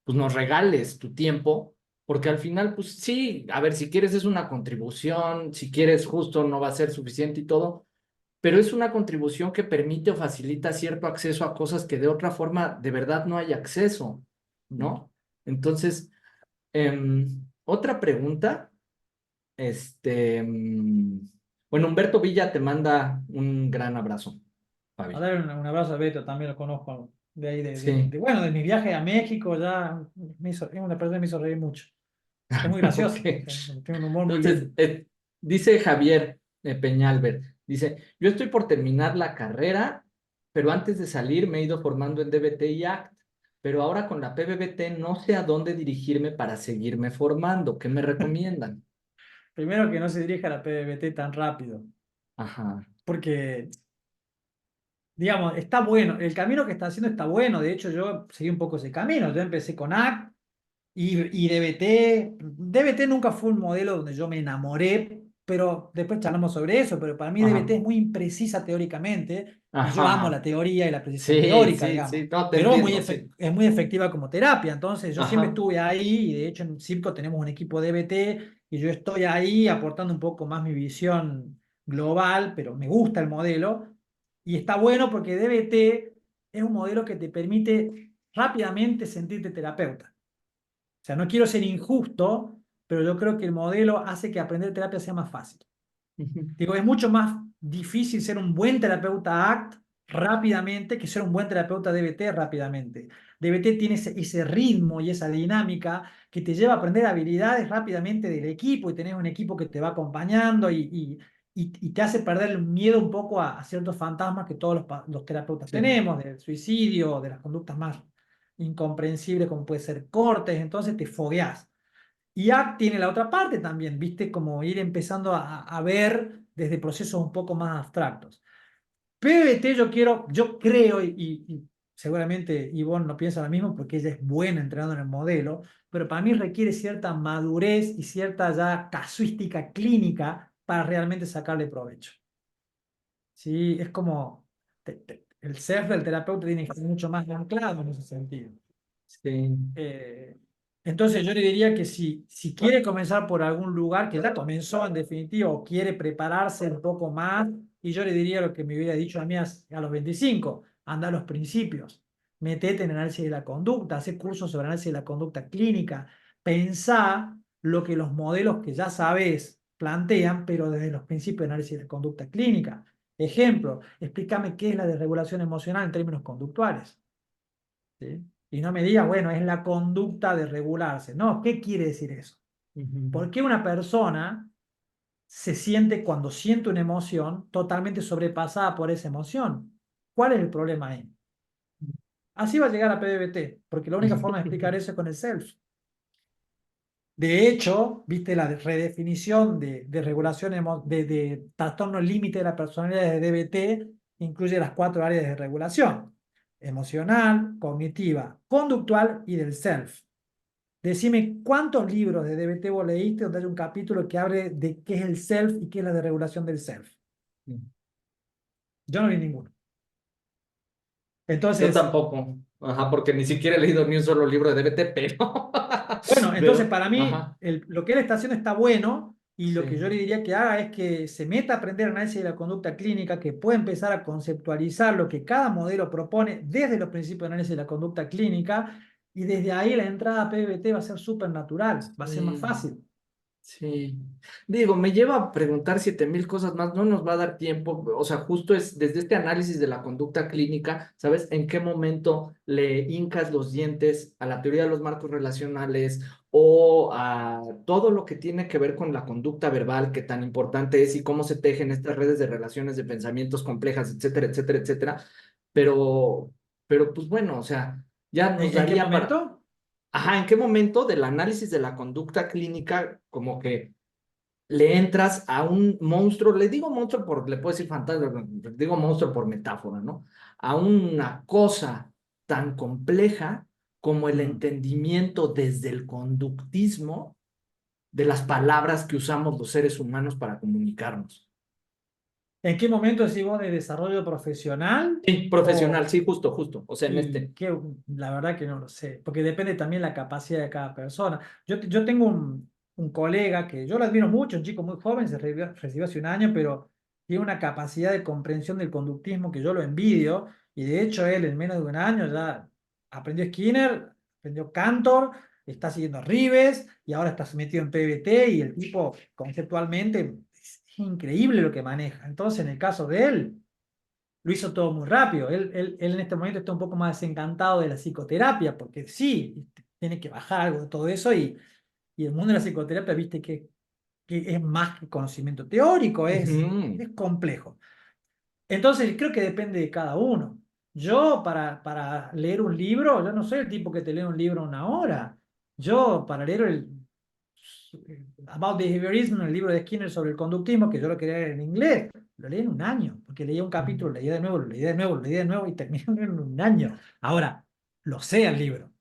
pues nos regales tu tiempo, porque al final, pues sí, a ver, si quieres es una contribución, si quieres justo no va a ser suficiente y todo, pero es una contribución que permite o facilita cierto acceso a cosas que de otra forma de verdad no hay acceso, ¿no? Entonces, otra pregunta. Este, bueno, Humberto Villa te manda un gran abrazo, A Fabi. dar un abrazo a Beto, también lo conozco de ahí, Sí, bueno, de mi viaje a México, ya es una persona que me hizo reír mucho. Es muy ok. gracioso, tiene un humor muy Entonces, lindo. dice Javier Peñalver, dice, yo estoy por terminar la carrera, pero antes de salir me he ido formando en DBT y ACT, pero ahora con la PBBT no sé a dónde dirigirme para seguirme formando. ¿Qué me recomiendan? Primero que no se dirija a la PBT tan rápido, Ajá, porque, digamos, está bueno, el camino que está haciendo está bueno, de hecho yo seguí un poco ese camino, yo empecé con ACT y DBT. DBT nunca fue un modelo donde yo me enamoré, pero después charlamos sobre eso, pero para mí ajá, DBT es muy imprecisa teóricamente y yo amo la ajá. teoría y la precisión Sí, teórica, sí, digamos, sí, no te pero entiendo, sí. es muy efectiva como terapia, entonces yo siempre Ajá. estuve ahí y de hecho en Circo tenemos un equipo DBT y yo estoy ahí aportando un poco más mi visión global, pero me gusta el modelo y está bueno porque DBT es un modelo que te permite rápidamente sentirte terapeuta. O sea, no quiero ser injusto, pero yo creo que el modelo hace que aprender terapia sea más fácil. Ujú. Digo, es mucho más difícil ser un buen terapeuta ACT rápidamente que ser un buen terapeuta DBT rápidamente. DBT tiene ese ritmo y esa dinámica que te lleva a aprender habilidades rápidamente del equipo y tenés un equipo que te va acompañando y te hace perder el miedo un poco a ciertos fantasmas que todos los terapeutas Sí. tenemos, del suicidio, de las conductas más incomprensibles como puede ser cortes, entonces te fogueás. Y ACT tiene la otra parte también, ¿viste? Como ir empezando a ver desde procesos un poco más abstractos. PBT yo creo, y seguramente Ivonne no piensa lo mismo porque ella es buena entrenando en el modelo, pero para mí requiere cierta madurez y cierta ya casuística clínica para realmente sacarle provecho. ¿Sí? Es como el ser del terapeuta tiene que ser mucho más anclado en ese sentido. Sí. Eh, entonces yo le diría que si quiere comenzar por algún lugar, que ya comenzó en definitiva, o quiere prepararse un poco más, y yo le diría lo que me hubiera dicho a mí a los 25, anda a los principios, metete en análisis de la conducta, hace cursos sobre análisis de la conducta clínica, pensá lo que los modelos que ya sabes plantean, pero desde los principios de análisis de la conducta clínica. Ejemplo, explícame qué es la desregulación emocional en términos conductuales. ¿Sí? Y no me digas, bueno, es la conducta de regularse. No, ¿qué quiere decir eso? Ujú. ¿Por qué una persona se siente cuando siente una emoción totalmente sobrepasada por esa emoción? ¿Cuál es el problema ahí? Así va a llegar a PDBT, porque la única forma de explicar eso es con el self. De hecho, viste la redefinición de regulación de trastorno límite de la personalidad de DBT, incluye las cuatro áreas de regulación: emocional, cognitiva, conductual y del self. Decime cuántos libros de DBT vos leíste donde hay un capítulo que hable de qué es el self y qué es la desregulación del self. Yo no vi ninguno. Yo Entonces, tampoco, ajá, porque ni siquiera he leído ni un solo libro de DBT, pero, bueno, entonces pero, para mí ajá, lo que él está haciendo está bueno y lo que yo sí, le diría que haga es que se meta a aprender análisis de la conducta clínica, que pueda empezar a conceptualizar lo que cada modelo propone desde los principios de análisis de la conducta clínica y desde ahí la entrada a PBT va a ser súper natural, va a ser más sí. fácil. Sí, digo, me lleva a preguntar 7000 cosas más, no nos va a dar tiempo, o sea, justo es desde este análisis de la conducta clínica, ¿sabes? ¿En qué momento le hincas los dientes a la teoría de los marcos relacionales o a todo lo que tiene que ver con la conducta verbal, que tan importante es y cómo se tejen estas redes de relaciones, de pensamientos complejas, etcétera, etcétera, etcétera? Pero, pero pues bueno, o sea, ya nos En qué daría para... momento? ajá, ¿en qué momento del análisis de la conducta clínica como que le entras a un monstruo? Le digo monstruo le puedo decir fantasma, le digo monstruo por metáfora, ¿no? A una cosa tan compleja como el Mm. entendimiento desde el conductismo de las palabras que usamos los seres humanos para comunicarnos. ¿En qué momento decís vos de desarrollo profesional? Sí, O, profesional, sí, justo, justo. O sea, en y este. que la verdad que no lo sé, porque depende también la capacidad de cada persona. Yo tengo un colega que yo lo admiro mucho, un chico muy joven, recibió hace un año, pero tiene una capacidad de comprensión del conductismo que yo lo envidio, y de hecho él en menos de un año ya aprendió Skinner, aprendió Cantor, está siguiendo Rives, y ahora está metido en PBT, y el tipo conceptualmente es increíble lo que maneja. Entonces, en el caso de él lo hizo todo muy rápido. Él en este momento está un poco más desencantado de la psicoterapia, porque sí, tiene que bajar algo de todo eso y el mundo de la psicoterapia, viste que es más que conocimiento teórico, Ujú. es complejo. Entonces, creo que depende de cada uno. Yo, para leer un libro, yo no soy el tipo que te lee un libro una hora. Yo, para leer About Behaviorism, el libro de Skinner sobre el conductismo, que yo lo quería leer en inglés, lo leí en un año, porque leía un capítulo, leía de nuevo, lo leía de nuevo, lo leía de nuevo y terminé en un año. Ahora, lo sé el libro.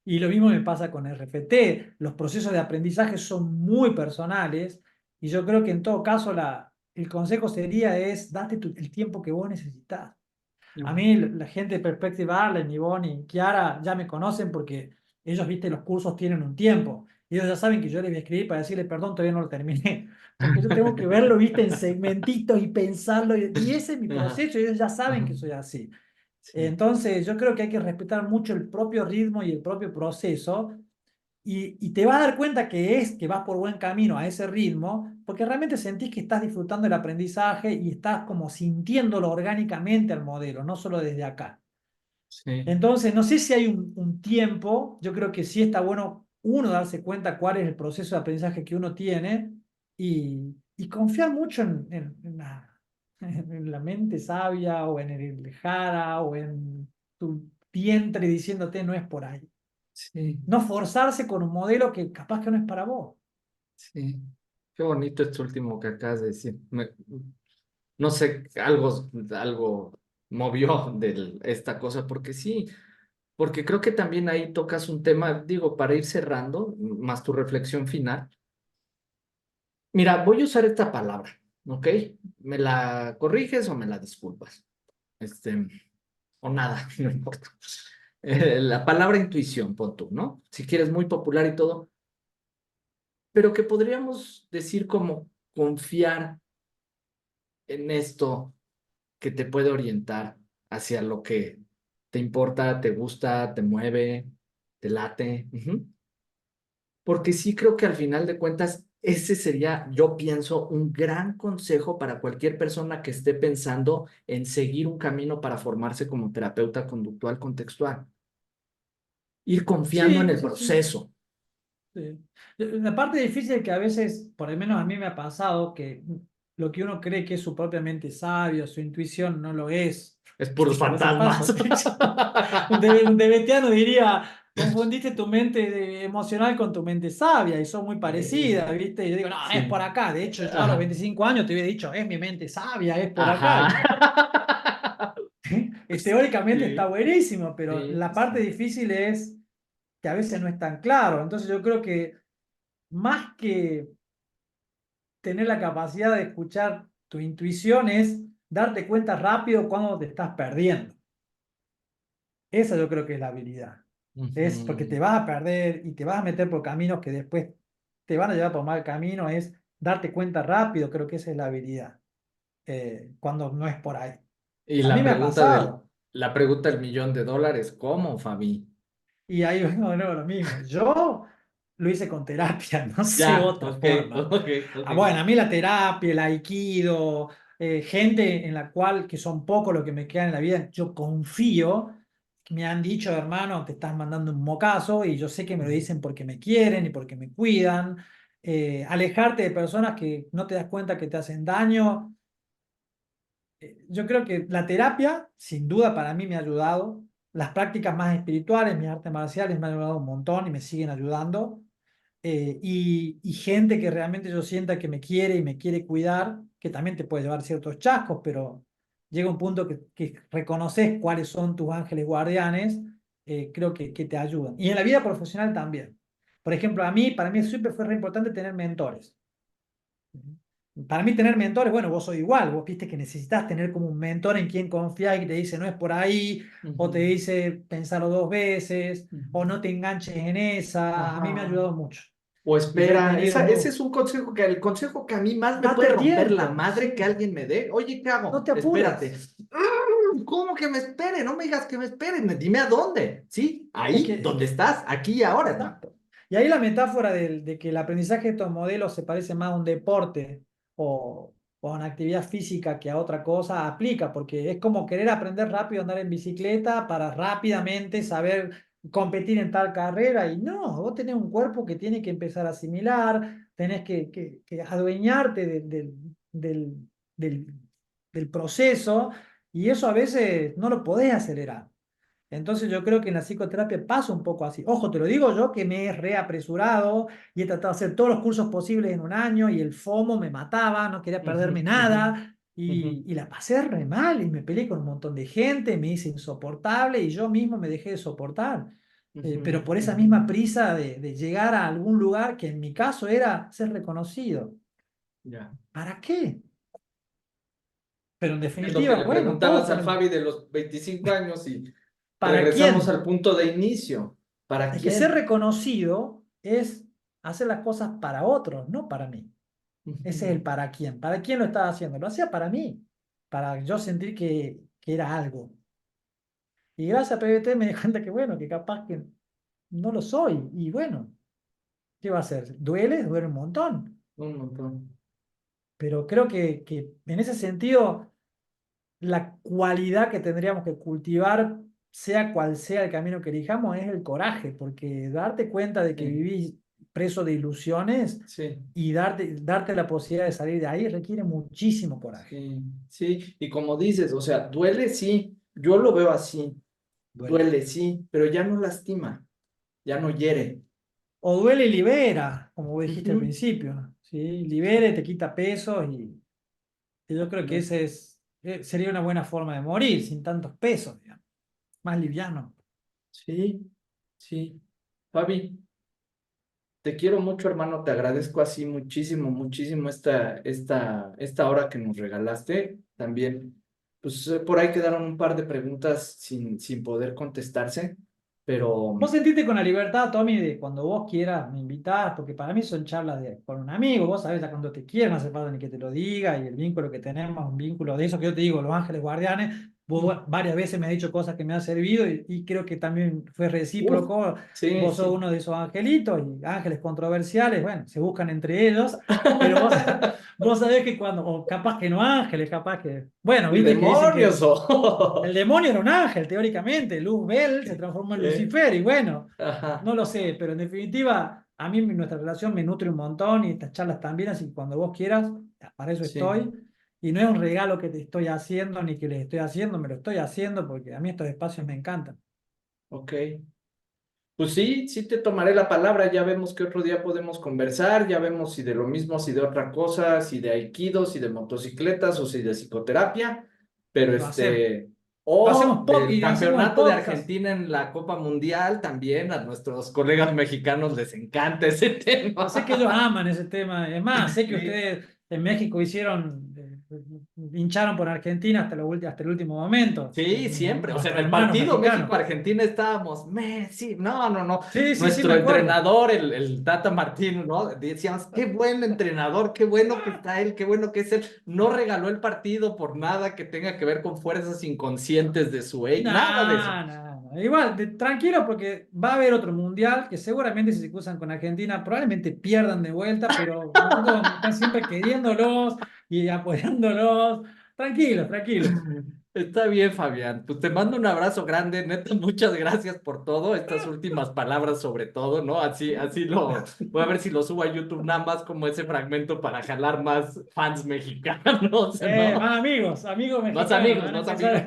Y lo mismo me pasa con RFT. Los procesos de aprendizaje son muy personales y yo creo que en todo caso el consejo sería es date el tiempo que vos necesitas. A Ujú. mí la gente de Perspective Arlen, Ivonne y Kiara ya me conocen porque ellos, viste, los cursos tienen un tiempo. Ellos ya saben que yo les voy a escribir para decirles, perdón, todavía no lo terminé. Porque yo tengo que verlo, viste, en segmentitos y pensarlo. Y ese es mi Ajá, proceso y ellos ya saben ajá. que soy así. Sí, Entonces, yo creo que hay que respetar mucho el propio ritmo y el propio proceso y te vas a dar cuenta que vas por buen camino a ese ritmo, porque realmente sentís que estás disfrutando el aprendizaje y estás como sintiéndolo orgánicamente al modelo, no solo desde acá. sí, Entonces, no sé si hay un tiempo, yo creo que sí está bueno uno darse cuenta cuál es el proceso de aprendizaje que uno tiene y confiar mucho en la mente sabia o en el jara o en tu vientre diciéndote no es por ahí. sí, No forzarse con un modelo que capaz que no es para vos. sí. Qué bonito esto último que acabas de decir. No sé, algo movió de esta cosa, porque sí, porque creo que también ahí tocas un tema, digo, para ir cerrando, más tu reflexión final. Mira, voy a usar esta palabra, ¿ok? ¿Me la corriges o me la disculpas? Este, o nada, no importa. La palabra intuición, pon tú, ¿no? Si quieres, muy popular y todo, pero que podríamos decir como confiar en esto que te puede orientar hacia lo que te importa, te gusta, te mueve, te late. Ujú. Porque sí creo que al final de cuentas, ese sería, yo pienso, un gran consejo para cualquier persona que esté pensando en seguir un camino para formarse como terapeuta conductual contextual. Ir confiando en Sí, el sí, sí. proceso. Sí. La parte difícil es que a veces, por lo menos a mí me ha pasado, que lo que uno cree que es su propia mente sabia, su intuición, no lo es. Es Viste puros que a veces fantasmas. pasa. Un debetiano diría, confundiste tu mente emocional con tu mente sabia y son muy parecidas, ¿viste? Y yo digo, no, es por Sí. acá. De hecho, yo a los Ajá. 25 años te hubiera dicho, es mi mente sabia, es por acá. Ajá. Teóricamente está Sí, buenísimo, pero sí, la sí, parte sí. difícil es que a veces no es tan claro. Entonces yo creo que más que tener la capacidad de escuchar tu intuición es darte cuenta rápido cuando te estás perdiendo. Esa yo creo que es la habilidad. Es porque Ujú. te vas a perder y te vas a meter por caminos que después te van a llevar por mal camino, es darte cuenta rápido, creo que esa es la habilidad, cuando no es por ahí. Y A mí me ha pasado, la pregunta del millón de dólares, ¿cómo, Fabi? y ahí vengo de nuevo lo mismo. Yo lo hice con terapia, no sé Ya, otra ok, forma. ok, ok. Bueno, a mí la terapia, el aikido, gente en la cual, que son pocos lo que me queda en la vida, yo confío, que me han dicho, hermano, te estás mandando un mocazo y yo sé que me lo dicen porque me quieren y porque me cuidan. Alejarte de personas que no te das cuenta que te hacen daño. Yo creo que la terapia, sin duda, para mí me ha ayudado. las prácticas más espirituales, mis artes marciales me han ayudado un montón y me siguen ayudando. Y gente que realmente yo sienta que me quiere y me quiere cuidar, que también te puede llevar ciertos chascos, pero llega un punto que reconoces cuáles son tus ángeles guardianes, creo que te ayudan. Y en la vida profesional también. Por ejemplo, para mí siempre fue re importante tener mentores. Para mí tener mentores, bueno, vos sos igual, vos viste que necesitas tener como un mentor en quien confiar y que te dice no es por ahí, o te Ujú, dice pensarlo dos veces, o ujú. no te enganches en esa. A mí me ha Ajá. ayudado mucho. O Y yo he espera, tenido ese muy... es un consejo el consejo que a mí más me Date puede romper la tiempo, madre que sí, alguien me dé. Oye, ¿qué no hago? te Espérate. apures. ¿Cómo que me espere? No me digas que me espere, dime a dónde. ¿Sí? Es Ahí, que, donde estás, aquí y ahora, hermano. exacto. Y ahí la metáfora de que el aprendizaje de estos modelos se parece más a un deporte o a una actividad física que a otra cosa aplica, porque es como querer aprender rápido a andar en bicicleta para rápidamente saber competir en tal carrera. Y no, vos tenés un cuerpo que tiene que empezar a asimilar, tenés que adueñarte del, del, del proceso, y eso a veces no lo podés acelerar. Entonces yo creo que en la psicoterapia pasa un poco así. Ojo, te lo digo yo que me he reapresurado y he tratado de hacer todos los cursos posibles en un año y el FOMO me mataba, no quería Ujú, perderme ujú, nada ujú, y la pasé re mal y me peleé con un montón de gente, me hice insoportable y yo mismo me dejé de soportar. ujú, Pero por esa ujú. misma prisa de llegar a algún lugar que en mi caso era ser reconocido. Ya. ¿Para qué? Pero en Es lo que definitiva, le bueno, todos preguntabas al tenemos... Fabi de los 25 años y ¿Para regresamos al quién? punto de inicio. ¿Para Es que ser quién? reconocido es hacer las cosas para otros, no para mí. Ese es Ujú. el para quién. ¿Para quién lo estaba haciendo? Lo hacía para mí, para yo sentir que era algo. Y gracias a PBT me di cuenta que, bueno, que capaz que no lo soy. Y bueno, ¿qué va a hacer? ¿Duele? Duele un montón. Un montón. Pero creo que en ese sentido, la cualidad que tendríamos que cultivar, sea cual sea el camino que elijamos, es el coraje, porque darte cuenta de que Sí, vivís preso de ilusiones sí, y darte la posibilidad de salir de ahí requiere muchísimo coraje. sí, sí. Y como dices, o sea, duele, sí. Yo lo veo así. Duele. Duele, sí, pero ya no lastima, ya no hiere. O duele y libera, como vos dijiste al Ujú. principio, ¿sí? Libera y te quita pesos y yo creo que No, ese sería una buena forma de morir, sin tantos pesos, digamos, más liviano. sí, sí. Fabi, te quiero mucho, hermano. Te agradezco así muchísimo, muchísimo esta hora que nos regalaste. También, pues por ahí quedaron un par de preguntas sin poder contestarse, pero Vos sentiste con la libertad, Tommy, de cuando vos quieras me invitás, porque para mí son charlas con un amigo, vos sabés a cuando te quieras, no hace falta ni que te lo diga, y el vínculo que tenemos, un vínculo de eso que yo te digo, los ángeles guardianes, vos varias veces me has dicho cosas que me han servido y creo que también fue uf, recíproco, sí, vos sos sí. uno de esos angelitos y ángeles controversiales, bueno, se buscan entre ellos, pero vos, vos sabés que cuando, o capaz que no ángeles, capaz que, bueno, El viste que dicen demonios, que el oh. demonio era un ángel, teóricamente. Luzbel se transformó en Eh, Lucifer y bueno, ajá, no lo sé, pero en definitiva, a mí nuestra relación me nutre un montón y estas charlas también, así que cuando vos quieras, para eso sí, estoy. Y no es un regalo que te estoy haciendo ni que les estoy haciendo, me lo estoy haciendo porque a mí estos espacios me encantan. ok. Pues sí, sí te tomaré la palabra, ya vemos que otro día podemos conversar, ya vemos si de lo mismo, si de otra cosa, si de aikido, si de motocicletas o si de psicoterapia, pero Lo o hacemos del y hacemos el campeonato de podcast. Argentina en la Copa Mundial, también a nuestros colegas mexicanos les encanta ese Yo sé que ellos tema. aman ese tema. Es más, sé que Sí. ustedes en México hincharon por Argentina hasta el último momento. Sí, siempre. O sea, en Nuestros el hermanos partido mexicanos. México-Argentina estábamos, Messi, no, no, no. Sí, sí, sí, Nuestro me acuerdo. entrenador, el Tata Martino, ¿no? Decíamos, qué buen entrenador, qué bueno que está él, qué bueno que es él. No regaló el partido por nada que tenga que ver con fuerzas inconscientes de su nada de eso. No, no, no. Igual, tranquilo porque va a haber otro mundial que seguramente si se cruzan con Argentina probablemente pierdan de vuelta, pero nosotros vamos a estar siempre queriéndolos y apoyándolos. Tranquilos, tranquilos. Está bien, Fabián. Pues te mando un abrazo grande. Neta, muchas gracias por todo. Estas últimas palabras, sobre todo, ¿no? Así lo voy a ver si lo subo a YouTube, nada más como ese fragmento para jalar más fans mexicanos, ¿no? Más amigos, amigos Más mexicanos, amigos, van a más amigos. empezar.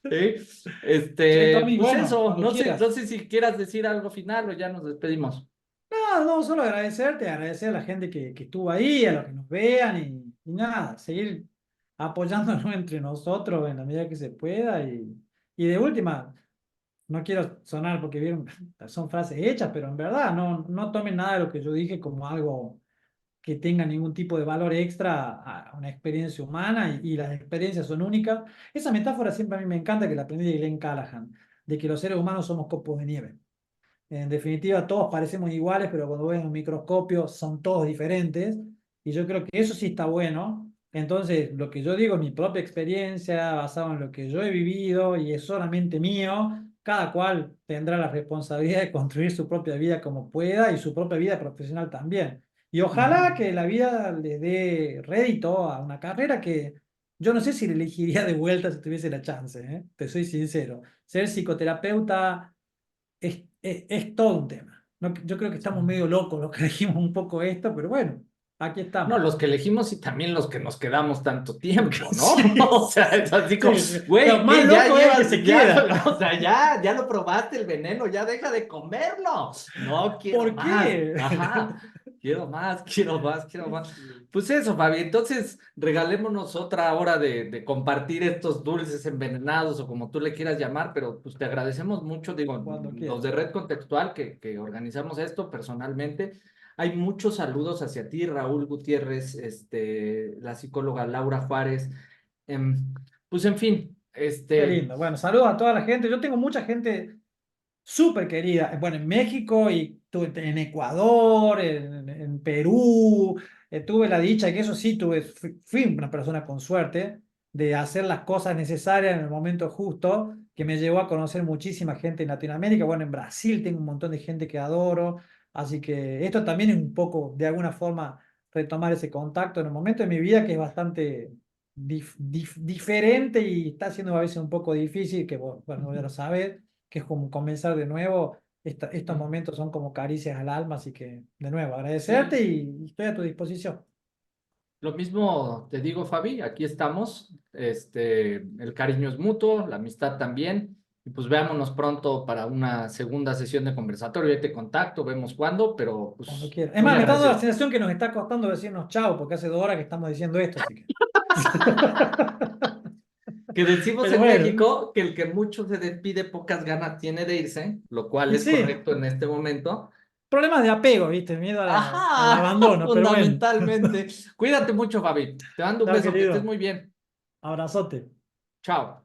¿Sí? Che, Tommy, Pues bueno, eso, cuando no quieras. sé si quieras decir algo final o ya nos despedimos. No, no, solo agradecerte, agradecer a la gente que estuvo ahí, a los que nos vean y nada, seguir apoyándonos entre nosotros en la medida que se pueda y de última, no quiero sonar porque vieron, son frases hechas, pero en verdad no tomen nada de lo que yo dije como algo que tenga ningún tipo de valor extra a una experiencia humana y las experiencias son únicas. Esa metáfora siempre a mí me encanta que la aprendí de Glenn Callahan, de que los seres humanos somos copos de nieve. En definitiva, todos parecemos iguales, pero cuando ves un microscopio son todos diferentes. Y yo creo que eso sí está bueno. Entonces, lo que yo digo es mi propia experiencia, basado en lo que yo he vivido y es solamente mío. Cada cual tendrá la responsabilidad de construir su propia vida como pueda y su propia vida profesional también. Y ojalá Ujú. que la vida les dé rédito a una carrera que yo no sé si le elegiría de vuelta si tuviese la chance, ¿eh? Te soy sincero. Ser psicoterapeuta es todo un tema. Yo creo que Sí. estamos medio locos los que elegimos un poco esto, pero bueno, aquí No, estamos. los que elegimos y también los que nos quedamos tanto tiempo, ¿no? Sí, O sea, es así como, sí. Pero güey, más ¿qué? Ya loco es el que llevas, se ya, queda. o sea, ya lo probaste el veneno, ya deja de comerlo. No, quiero ¿Por más. qué? Ajá, quiero más, quiero más, quiero más. Pues eso, Fabi, entonces regalémonos otra hora de compartir estos dulces envenenados o como tú le quieras llamar, pero pues te agradecemos mucho, digo, Cuando los de quieras. Red Contextual que organizamos esto personalmente. Hay muchos saludos hacia ti, Raúl Gutiérrez, la psicóloga Laura Juárez. em, pues en fin, Qué lindo. Bueno, saludos a toda la gente. Yo tengo mucha gente súper querida. Bueno, en México y en Ecuador, en Perú. Tuve la dicha, que eso sí, fui una persona con suerte de hacer las cosas necesarias en el momento justo, que me llevó a conocer muchísima gente en Latinoamérica. Bueno, en Brasil tengo un montón de gente que adoro. Así que esto también es un poco, de alguna forma, retomar ese contacto en un momento de mi vida que es bastante diferente y está siendo a veces un poco difícil, que bueno, ya lo sabes que es como comenzar de nuevo. Estos momentos son como caricias al alma, así que de nuevo agradecerte sí, y estoy a tu disposición. lo mismo te digo, Fabi, aquí estamos. El cariño es mutuo, la amistad también. Y pues veámonos pronto para una segunda sesión de conversatorio. Ahí te contacto, vemos cuándo, pero Cuando pues quieras. Es muy más, me está dando la agradecido. sensación que nos está costando decirnos chao, porque hace 2 horas que estamos diciendo esto, así que. Que decimos Pero en bueno, México que el que mucho se despide, pocas ganas tiene de irse, lo cual y es sí, correcto en este momento. problemas de apego, ¿viste? Miedo al Ajá, abandono, pero bueno. fundamentalmente. Cuídate mucho, Fabi. Te mando un Chao, beso, que estés querido. muy bien. Abrazote. Chao.